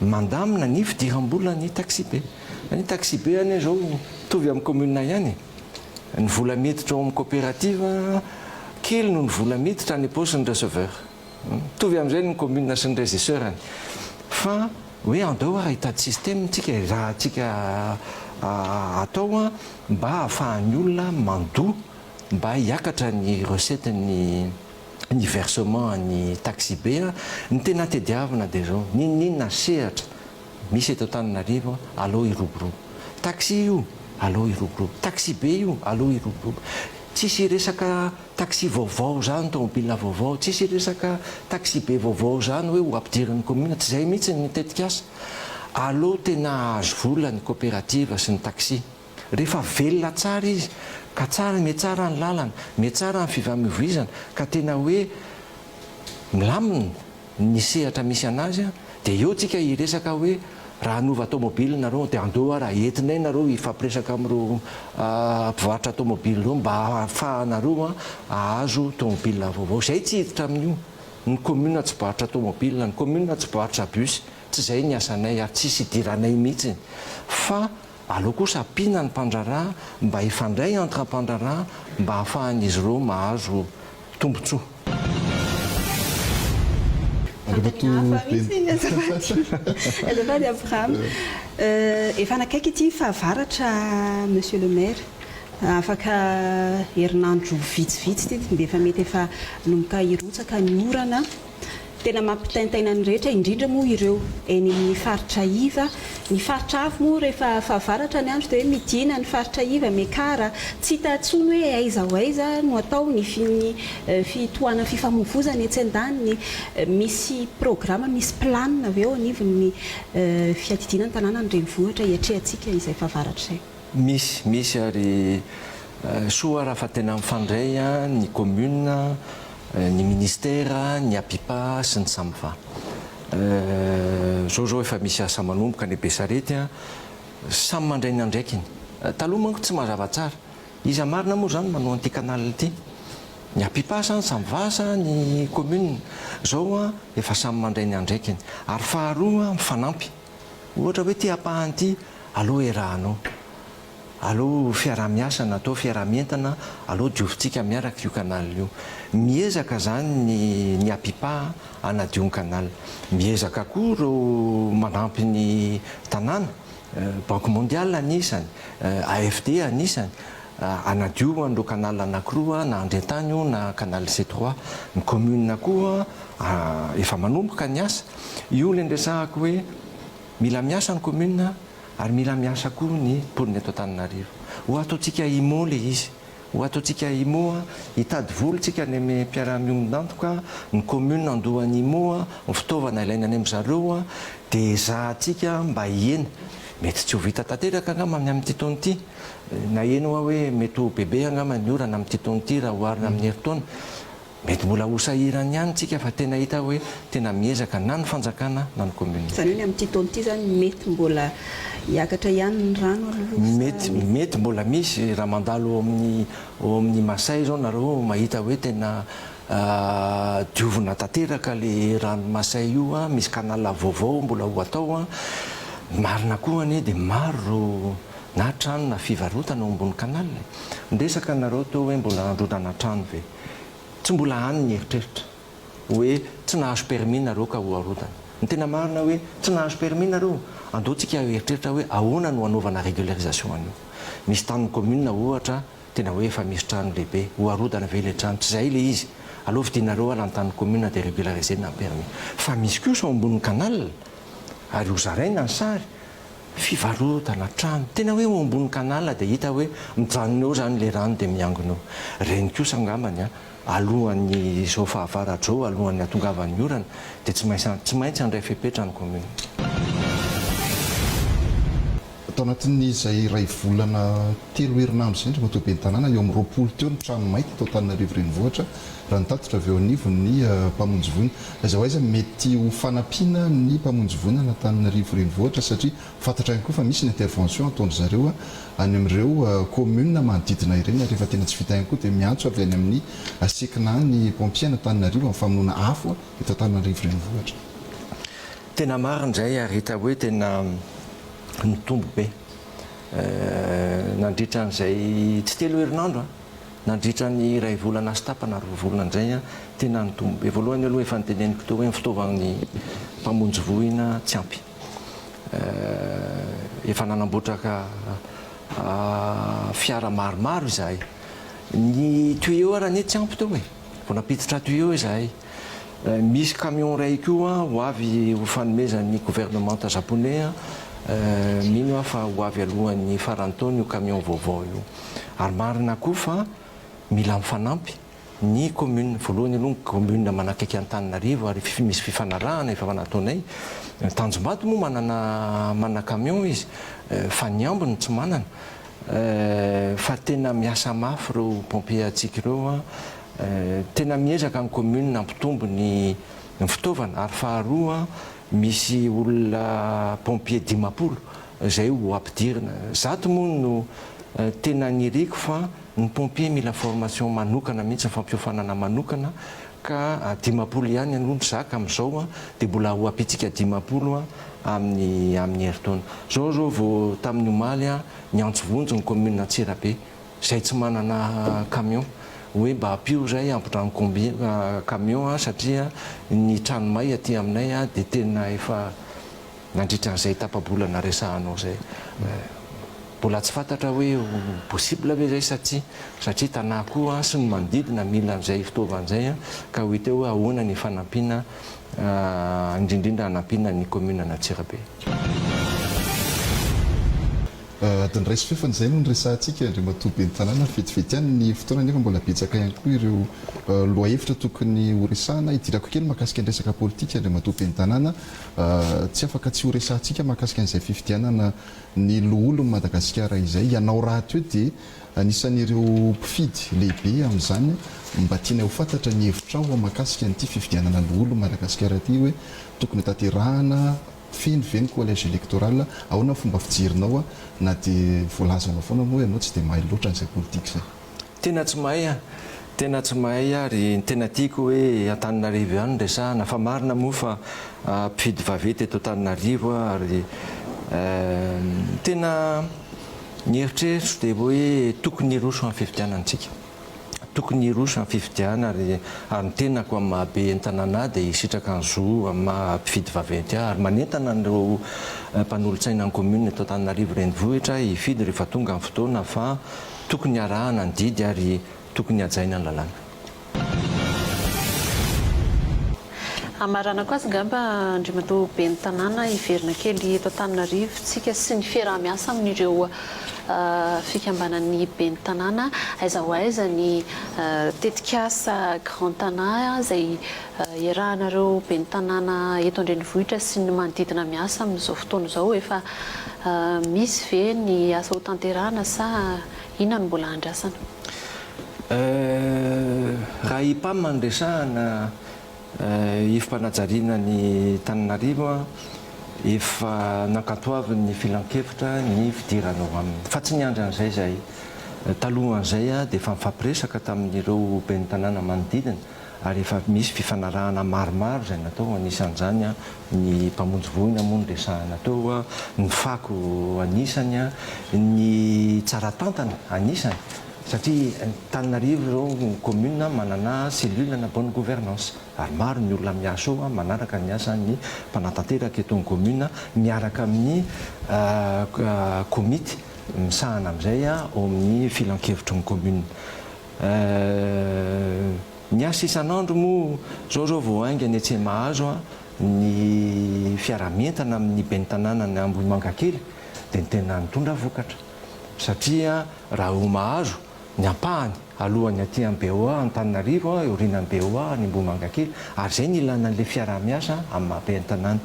mandamina ny fidiram-bola ny taxi be. Ny taxi be any zao mitovy amin'ny commune ihany, ny vola miditra ao amin'ny coopérative kely no ny vola miditra ny paosy ny receveur, mitovy amin'izay ny commune sy ny régisseur. Fa hoe andao raha hitady système tsika raha tsika atao mba ahafahan'ny olona mandoa mba hiakatra ny recette ny versement ny taxi be. Ny tena tediavana dia zao ninona sehatra misy eto Antananarivo aloha iroborobo, taxi io aloha iroborobo, taxi be io aloha iroborobo. Tsisy resaka taxi vaovao zany, tomobile vaovao, tsisy resaka taxi be vaovao zany hoe ho ampidirin'ny commune, tsy zay mihitsy ny mitetika asa. Aloha tena azo vola ny coopérative sy ny taxi. Rehefa velona tsara izy, ka tsara mihatsara ny lalana, mihatsara ny fifamoivoizana, ka tena hoe milamina ny sehatra misy anazy, dia eo tsika hiresaka hoe raha hanova tomobile nareo dia andao raha entinay nareo ifampiresaka amin'ireo mpivarotra tomobile ireo mba ahafahanareo ahazo tomobile vaovao. Zay tsy hiditra amin'io. Ny commune tsy barotra tomobile, ny commune tsy barotra bus, tsy zay ny asanay ary tsisy idiranay mihitsy. Fa aleo kosa ampiana ny mpandraraha mba hifandray entre mpandraraha mba ahafahan'izy ireo mahazo tombotsoa. Azafady Abraham, efa nakaiky ity fahavaratra monsieur le maire, afaka herinandro vitsivitsy ty mba efa mety efa nomboka hirotsaka ny orana. Tena mampitaintaina ny rehetra, indrindra moa ireo eny amin'ny faritra iva. Ny faritra avy moa rehefa fahavaratra ny andro dia hoe midina ny faritra iva, Mekara, tsy hita tsony hoe aiza ho aiza no atao ny fitohanana fifamoivoizana etsy an-daniny. Misy programma, misy planina avy eo anivon'ny fiadidinana tanàna ny renivohitra hiatrehantsika izay fahavaratra izay. Misy ary soa raha fa tena mifandray ny commune, ny ministère, ny APIPA sy ny SAMVA. Zao efa misy asa manomboka ny Besarety, samy mandray ny andraikiny. Taloha manko tsy mazava tsara, iza marina moa zany manao an'ity canal ity. Ny ampipasa samy vasa ny commune zao a efa samy mandray ny andraikiny ary faharoa mifanampy ohatra hoe ty apahan'ity aloha erahanao aloha fiarah-miasa natao fiarah-mientana aloha diovintsika miaraka io canal io miezaka zany ny apipa anadio ny canal miezaka koa reo manampy ny tanàna Banque mondiale anisany AFD anisany anadio an'ireo canal anankiroa na Andretany io na canal C3 ny commune koa efa manomboka ny asa io le ndresahako hoe mila miasa ny commune ary mila miasa koa ny pôliny eto Antananarivo ho ataontsika IMO le izy ho ataontsika IMO hitady volontsika ny ame mpiara-miondantoka ny commune andohan'ny IMO ny fitaovana ilaina any amin'zareo dia zahantsika mba hiena mety tsy ho vita tanteraka angamba amin'ity taona ity na eno hoe mety ho bebe angamba ny orana amin'ity taona ity raha oharina amin'ny herintaona mety mbola ho sahirany ihany tsika fa tena hita hoe tena miezaka na ny fanjakana na ny commune. Zany hoe ny amin'ity taona ity zany mety mbola hiakatra ihany ny rano aloha mety mbola misy raha mandalo ao amin'ny Masay zao nareo mahita hoe tena diovina tanteraka le rano Masay io misy canal vaovao mbola ho atao marina koa anie dia maro na trano na fivarotana ao ambony canal ndresaka nareo teo hoe mbola androdana trano ve tsy mbola hany ny eritreritra hoe tsy nahazo permis nareo ka ho arotana ny tena marina hoe tsy nahazo permis nareo andeontsika eritreritra hoe ahoana no anaovana régularisation anio misy tanony commune ohatra tena hoe efa misy trano lehibe ho arodana ve le trano tsy zay le izy aleo vidinareo alany tany commune dia régulariser na permis fa misy kosa ao ambony canal ary ho zaraina ny sary fivarotana trano tena hoe ho ambony canal dia hita hoe mijanona eo zany le rano dia miangona eo reny kosa angambany alohan'ny zao fahavaratra alohan'ny atongavan'ny orana dia tsy maintsy andray fepetra ny commune. Atao anatin'izay ray volana 3 herinandro zay ndry matoa ny tanàna eo amin'ny 20 teo ny trano mainty tao Antananarivo renivohitra raha nitatitra avy eo anivo ny mpamonjy voina izao aiza mety ho fanampiana ny mpamonjy voina na Antananarivo renivohitra satria fantatra ihany koa fa misy ny intervention ataon'ny zareo any amin'ireo commune manodidina ireny rehefa tena tsy vita ihany koa dia miantso avy any amin'ny asekina ny pompier na Antananarivo amin'ny famonoana afo eto Antananarivo renivohitra. Tena marina izay ary hita hoe tena nitombo be nandritra n'izay tsy 3 herinandro nandritra ny ray volana sy tapana 4 volana izay tena nitombo be voalohany aloha efa niteneniko teo hoe ny fitaovan'ny mpamonjy voina tsy ampy efa nanambotraka fiara maromaro izahay ny tuyau raha ny tsy ampy teo hoe vao napiditra tuyau izahay misy camion ray koa ho avy ho fanomezan'ny gouvernement japonais mino fa ho avy alohan'ny farany taona io camion vaovao io ary marina koa fa mila mifanampy ny commune voalohany aloha ny commune manakaiky Antananarivo ary misy fifanarahana efa nataonay Tanjombato moa manana camion izy fa ny ambiny tsy manana fa tena miasa mafy reo pompier atsika ireo tena miezaka ny commune nampitombo ny fitaovana ary faharoa misy olona pompier 10 izay ho ampidirina zato moa no tena niriko fa ny pompier mila formation manokana mihitsy ny fampiofanana manokana ka 10 ihany aloha ny zaka amin'izao dia mbola ho apitsika 10 amin'ny herintaona zao vao tamin'ny omaly niantsovonjo ny commune Antsirabe izay tsy manana camion hoe mba ampio zay ampitrano camion satria ny tranomay aty aminay dia tena efa nandritra n'izay tapabolana resahanao zay mbola tsy fantatra hoe possible ve zay satria tanà koa sy ny manodidina mila n'izay fitaovan'izay ka ho hita hoe ahoana ny fanampiana indrindrindra hanampiana ny commune Antsirabe. Adiny raisy fefany izay no nyresahantsika Andriamatoa Ben'ny Tanàna fetifety ihany ny fotoana nefa mbola betsaka ihany koa ireo loha-hevitra tokony ho resahana idirako kely mahakasika ny resaka politika Andriamatoa Ben'ny Tanàna tsy afaka tsy ho resahantsika mahakasika n'izay fifidianana ny loholon'ny Madagasikara izay ianao raha teo dia anisan'ireo mpifidy lehibe amin'izany mba tiana ho fantatra ny hevitra ao mahakasika n'ity fifidianana loholon'ny Madagasikara ity hoe tokony tanterahana feniveny collège électoral ahoana fomba fijirinao na dia voalazanao foana moa ianao tsy dia mahay loatra n'izay politique zay. Tena tsy mahay ary tena tiako hoe Antananarivo ihany resahana fa marina moa fa mpifidy vavety eto Antananarivo ary tena ny eritreritro dia hoe tokony hiroso amin'ny fifidianantsika, tokony hiroso amin'ny fifidiana ary ny tenako amin'ny mahabe an-tanàna dia hisitraka ny zo amin'ny mpifidy vavety ary manentana an'ireo mpanolontsaina ny commune eto Antananarivo renivohitra hifidy rehefa tonga amin'ny fotoana fa tokony arahana ny didy ary tokony hajaina ny lalàna. Amarana koa azy ngamba andriamatoa ben'ny tanàna hiverina kely eto Antananarivo tsika sy ny fiaraha-miasa amin'ireo fikambanan'ny ben'ny tanàna aiza ho aiza ny tetikasa grand tanà izay iarahanareo ben'ny tanàna eto an-drenivohitra sy ny manodidina miasa amin'izao fotoana izao efa misy ve ny asa ho tanterahana sa inona no mbola andrasana? Raha ipamma ny resahana ifampanajariana ny Tananarivo efa nankatoavy ny filan-kevitra ny fidiranao aminy fa tsy niandry an'izay zay talohan'izay dia efa mifampiresaka tamin'ireo ben'ny tanàna manodidina ary efa misy fifanarahana maromaro izay natao anisan'izany ny mpamonjy voina moa ny resahana tao ny fako anisany ny tsaratantana anisany satria Antananarivo ireo commune manana cellule na bonne gouvernance ary maro ny olona miasa ao manaraka ny asan'ny mpanatanteraka eto ny commune miaraka amin'ny komity misahana amin'izay ao amin'ny filan-kevitry ny commune. Ny asa isan'andro moa zao vao aingany etsy mahazo ny fiara-mientana amin'ny ben'ny tanàna ny Ambohimangakely dia tena mitondra vokatra satria raha ho mahazo ny ampahany alohany aty amin'ny BOA Antananarivo eorinan'ny BOA ny Ambohimangakely ary zay ny ilana an'ilay fiara-miasa amin'ny maha-ben'ny tanàna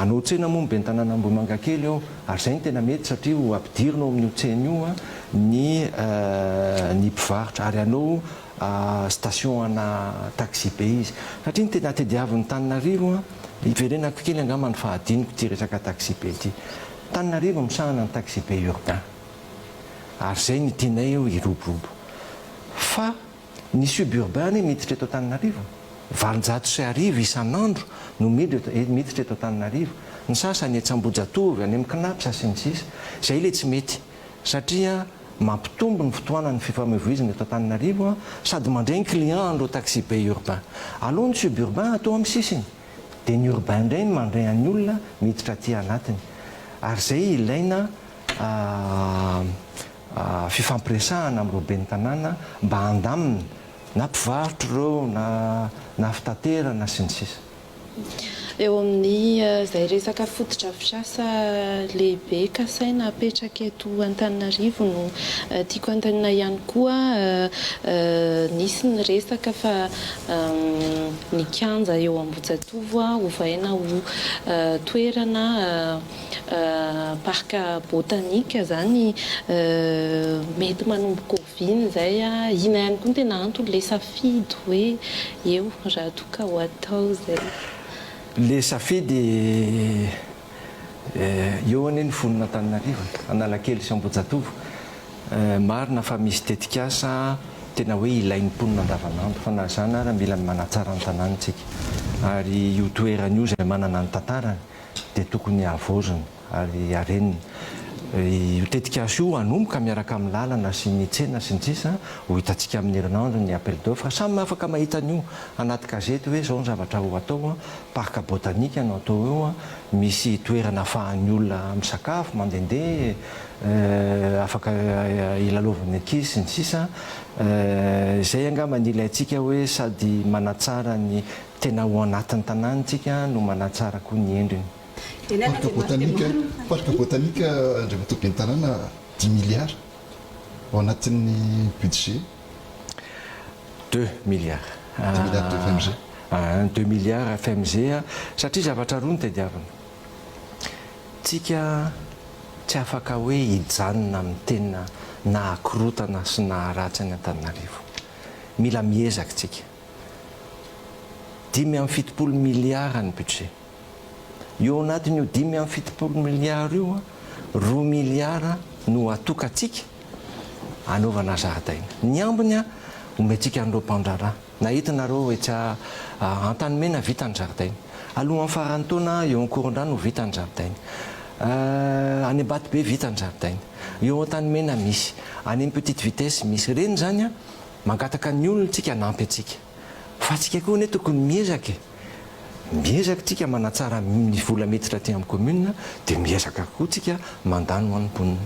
anao tsena moa ny ben'ny tanàna Ambohimangakely ao ary zay ny tena mety satria ho ampidirinao amin'ny tsena io ny mpivarotra ary anao station ana taxi be izy satria ny tena tediavin'ny Tananarivo iverenako kely angamba ny fahadiniko ty resaka taxi be ty. Tananarivo misahana ny taxi be urbain ary zay ny tianay eo hiroborobo fa ny suburbain miditra eto Tananarivo 250 isan'andro no miditra eto Tananarivo ny sasany Tsambojatove any amin'ny Knapsa sy ny sisa zay le tsy mety satria mampitombo ny fotoanany fifamoivoizina eto Antananarivo sady mandray ny client an'ireo taxi be urbain aloha ny suburbain atao amin'ny sisiny dia ny urbain indray ny mandray an'ny olona miditra aty anatiny ary zay ilaina fifampiresahana amin'ireo ben'ny tanàna mba handamina na mpivarotra ireo na fitaterana sy ny sisa. Eo amin'ny izay resaka fotodrafitrasa lehibe kasaina apetraka eto Antananarivo no tiako antanina ihany koa nisy ny resaka fa ny kianja eo Ambohijatovo hovaina ho toerana parka botanika zany mety manomboka oviny zay ina ihany koa tena antony le safidy hoe eo raha toka ho atao zay. Le safidy eo anie ny fonina Antananarivo Analakely sy Ambohijatovo marina fa misy tetikasa tena hoe ilain'ny mponina andavanandro fa na zany ary mila manatsara ny tanànantsika ary io toerana io izay manana ny tantarany dia tokony avozona ary arenina io tetikasa io anomboka miaraka amin'ny lalana sy ny tsena sy ny sisa ho hitantsika amin'ny herinandro ny appel d'offre samy afaka mahita an'io anaty gazety hoe zao ny zavatra ho atao parka botanika no atao eo misy toerana ahafahan'ny olona misakafo mandehandeha afaka ilalovany ankizy sy ny sisa zay angamba ny ilayntsika hoe sady manatsara ny tena ho anatin'ny tanànantsika no manatsara koa ny endriny. Parc botanika andriamatoa ben'ny tanàna 10 milliards ao anatin'ny budget 2 milliards 2 milliards de FMG 2 milliards FMG satria zavatra roa ny tediavana tsika tsy afaka hoe hijanona amin'ny tena nahakorotana sy naharatsy any Antananarivo mila miezaka tsika 5.7 milliards ny budget eo anatiny io 5.70 miliara io 2 miliara no atokatsika anaovana zaridaina. Ny ambony a omentsika an'ireo mpandraraha na hitanareo hoe tsy antanymena vita ny zaridaina, alohan'ny farany taona eo ankoron-drano vita ny zaridaina, any Ambato be vita ny zaridaina, eo Antanymena misy, any petite vitesse misy. Reny zany a mangataka ny olontsika anampy atsika, fa atsika koa ne tokony miezaka tsika manatsara ny vola metitra aty amin'ny commune dia miezaka koa tsika mandany ho an'ymponina.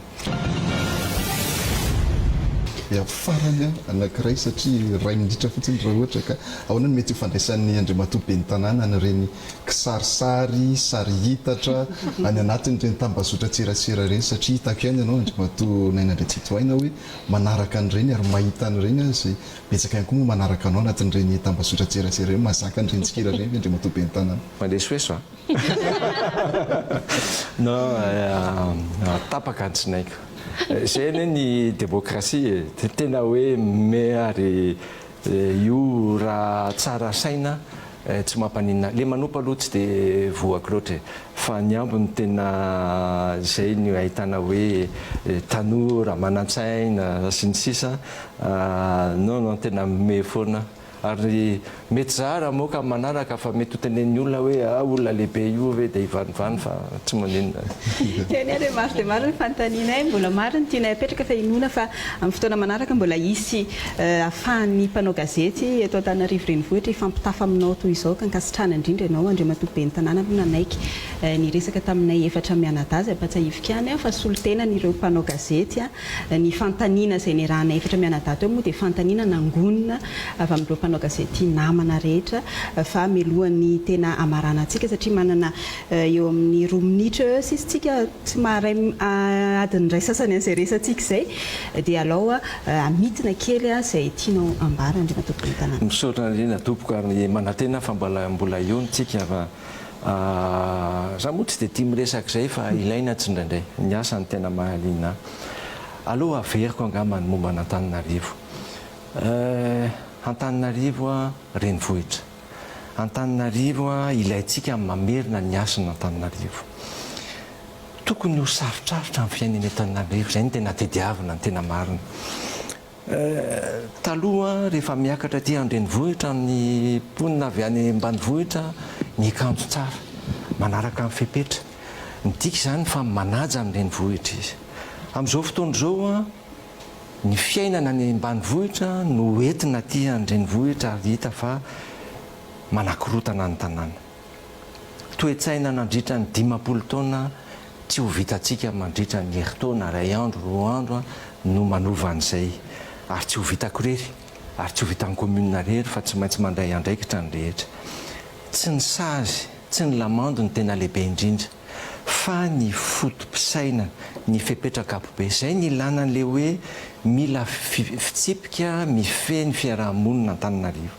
Farany anankiray satria ray mindritra fotsiny raha ohatra ka ahoana ny mety ifandraisan'ny Andriamatoa ben'ny tanàna an'ireny kisarisary sary hitatra any anatin'ireny tambazotra tserasera reny, satria hitako ihany ianao Andriamatoa Nainandriatsitohaina hoe manaraka an'ireny ary mahita an'ireny izay betsaka ihany koa moa manaraka anao anatin'ireny tambazotra tserasera reny, mazaka an'ireny tsikira reny Andriamatoa ben'ny tanàna. Mandesoeso tapaka ny tsinaiko. Zay ny demokrasia tena hoe ary io raha tsara saina tsy mampanina le manompa aloha tsy dia voako loatra, fa ny ambony tena zay ny ahitana hoe tanora manan-tsaina sy ny sisa non tena me foana ary mety zara moa ka manaraka fa mety ho tenen'ny olona hoe olona lehibe io hoe dia hivanivany fa tsy manenina. Teny ary maro dia maro ny fanontanianay, mbola maro ny tianay apetraka fa inona fa amin'ny fotoana manaraka mbola hisy ahafahan'ny mpanao gazety eto Antananarivo renivohitra hifampitafa aminao toy izao ka ankasitrana indrindra ianao Andriamatoa ben'ny tanàna nanaiky ny resaka taminay efatra mianadazy ampatsahivika any fa solotenan'ireo mpanao gazety ny fantaniana izay niarahana efatra mianadaty eo moa dia fantaniana nangonina avy amin'ireo mpanao gazety namana rehetra fa melohan'ny tena amarana antsika satria manana eo amin'ny 2 minitra sisy tsika tsy maharay adiny ray sasany an'izay resantsika izay dia aloha amitina kely izay tianao ambara Andriamatoa ben'ny tanàna. Misaotra indrindra tompoko ary manantena fa mbola eo ntsika fa za moa tsy dia tia miresaka izay fa ilaina tsy indraindray ny asa ny tena mahaliana. Aloha averiko angamba ny momba an'Antananarivo. Antananarivo renivohitra. Antananarivo ilaintsika mamerina ny asana Antananarivo. Tokony ho sarotrarotra amin'ny fiainana Antananarivo, izay ny tena tediavina ny tena marina. Taloha rehefa miakatra aty an-drenivohitra ny mponina avy any ambanivohitra ny akanjo tsara manaraka amin'ny fepetra. Ny tiaka izany fa manaja amin'ny renivohitra izy. Amin'izao fotoana izao ny fiainana ny ambanivohitra no entina aty an-drenivohitra ary hita fa manakorotana ny tanàna. Toe-tsaina nandritra ny 50 taona tsy ho vitantsika mandritra ny herintaona 1 andro 2 andro no manova an'izay ary tsy ho vitako rery ary tsy ho vitan'ny commune rery fa tsy maintsy mandray andraikitra ny rehetra. Tsy ny sazy tsy ny lamando ny tena lehibe indrindra fa ny fotom-pisaina ny fepetraka apobe izay ny ilana an'le hoe mila fitsipika mifehy ny fiarahamonina Antananarivo.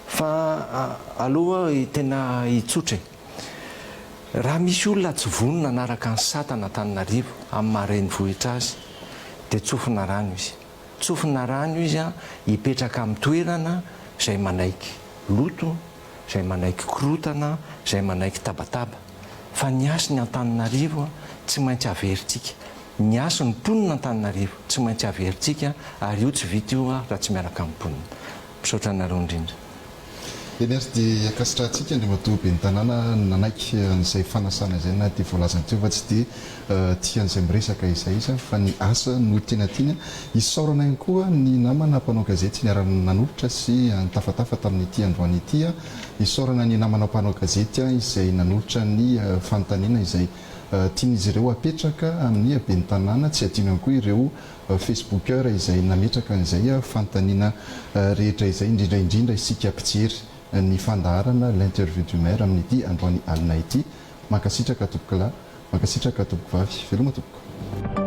Fa aloha tena hitsotra raha misy olona tsy vonona anaraka ny satana Antananarivo amin'ny maharenivohitra azy dia tsofina rano izy. Tsofina rano izy hipetraka amin'ny toerana izay manaiky loto, izay manaiky korotana, izay manaiky tabataba. Fa ny asy ny Antananarivo tsy maintsy averintsika. Ny asy ny mponina Antananarivo tsy maintsy averintsika ary io tsy vita io raha tsy miaraka amin'ny mponina. Misaotra anareo indrindra. Eny ary dia akasitrahantsika Andriamatoa ben'ny tanàna nanaiky an'izay fanasana izay na dia voalazana teo fa tsy dia tian'izay miresaka izay izy fa ny asa no tena tiana. Isaorana ihany koa ny namana mpanao gazety niarana nanolotra sy nitafatafa tamin'ity androany ity. Isaorana ny namana mpanao gazety izay nanolotra ny fanontaniana izay tian'izy ireo apetraka amin'ny ben'ny tanàna, tsy adino ihany koa ireo facebookeur izay nametraka an'izay fanontaniana rehetra izay indrindra isika mpijery ny fandaharana l'interview du maire amin'ity androany alina ity. Mankasitraka tompoko lahy, mankasitraka tompoko vavy, veloma tompoko.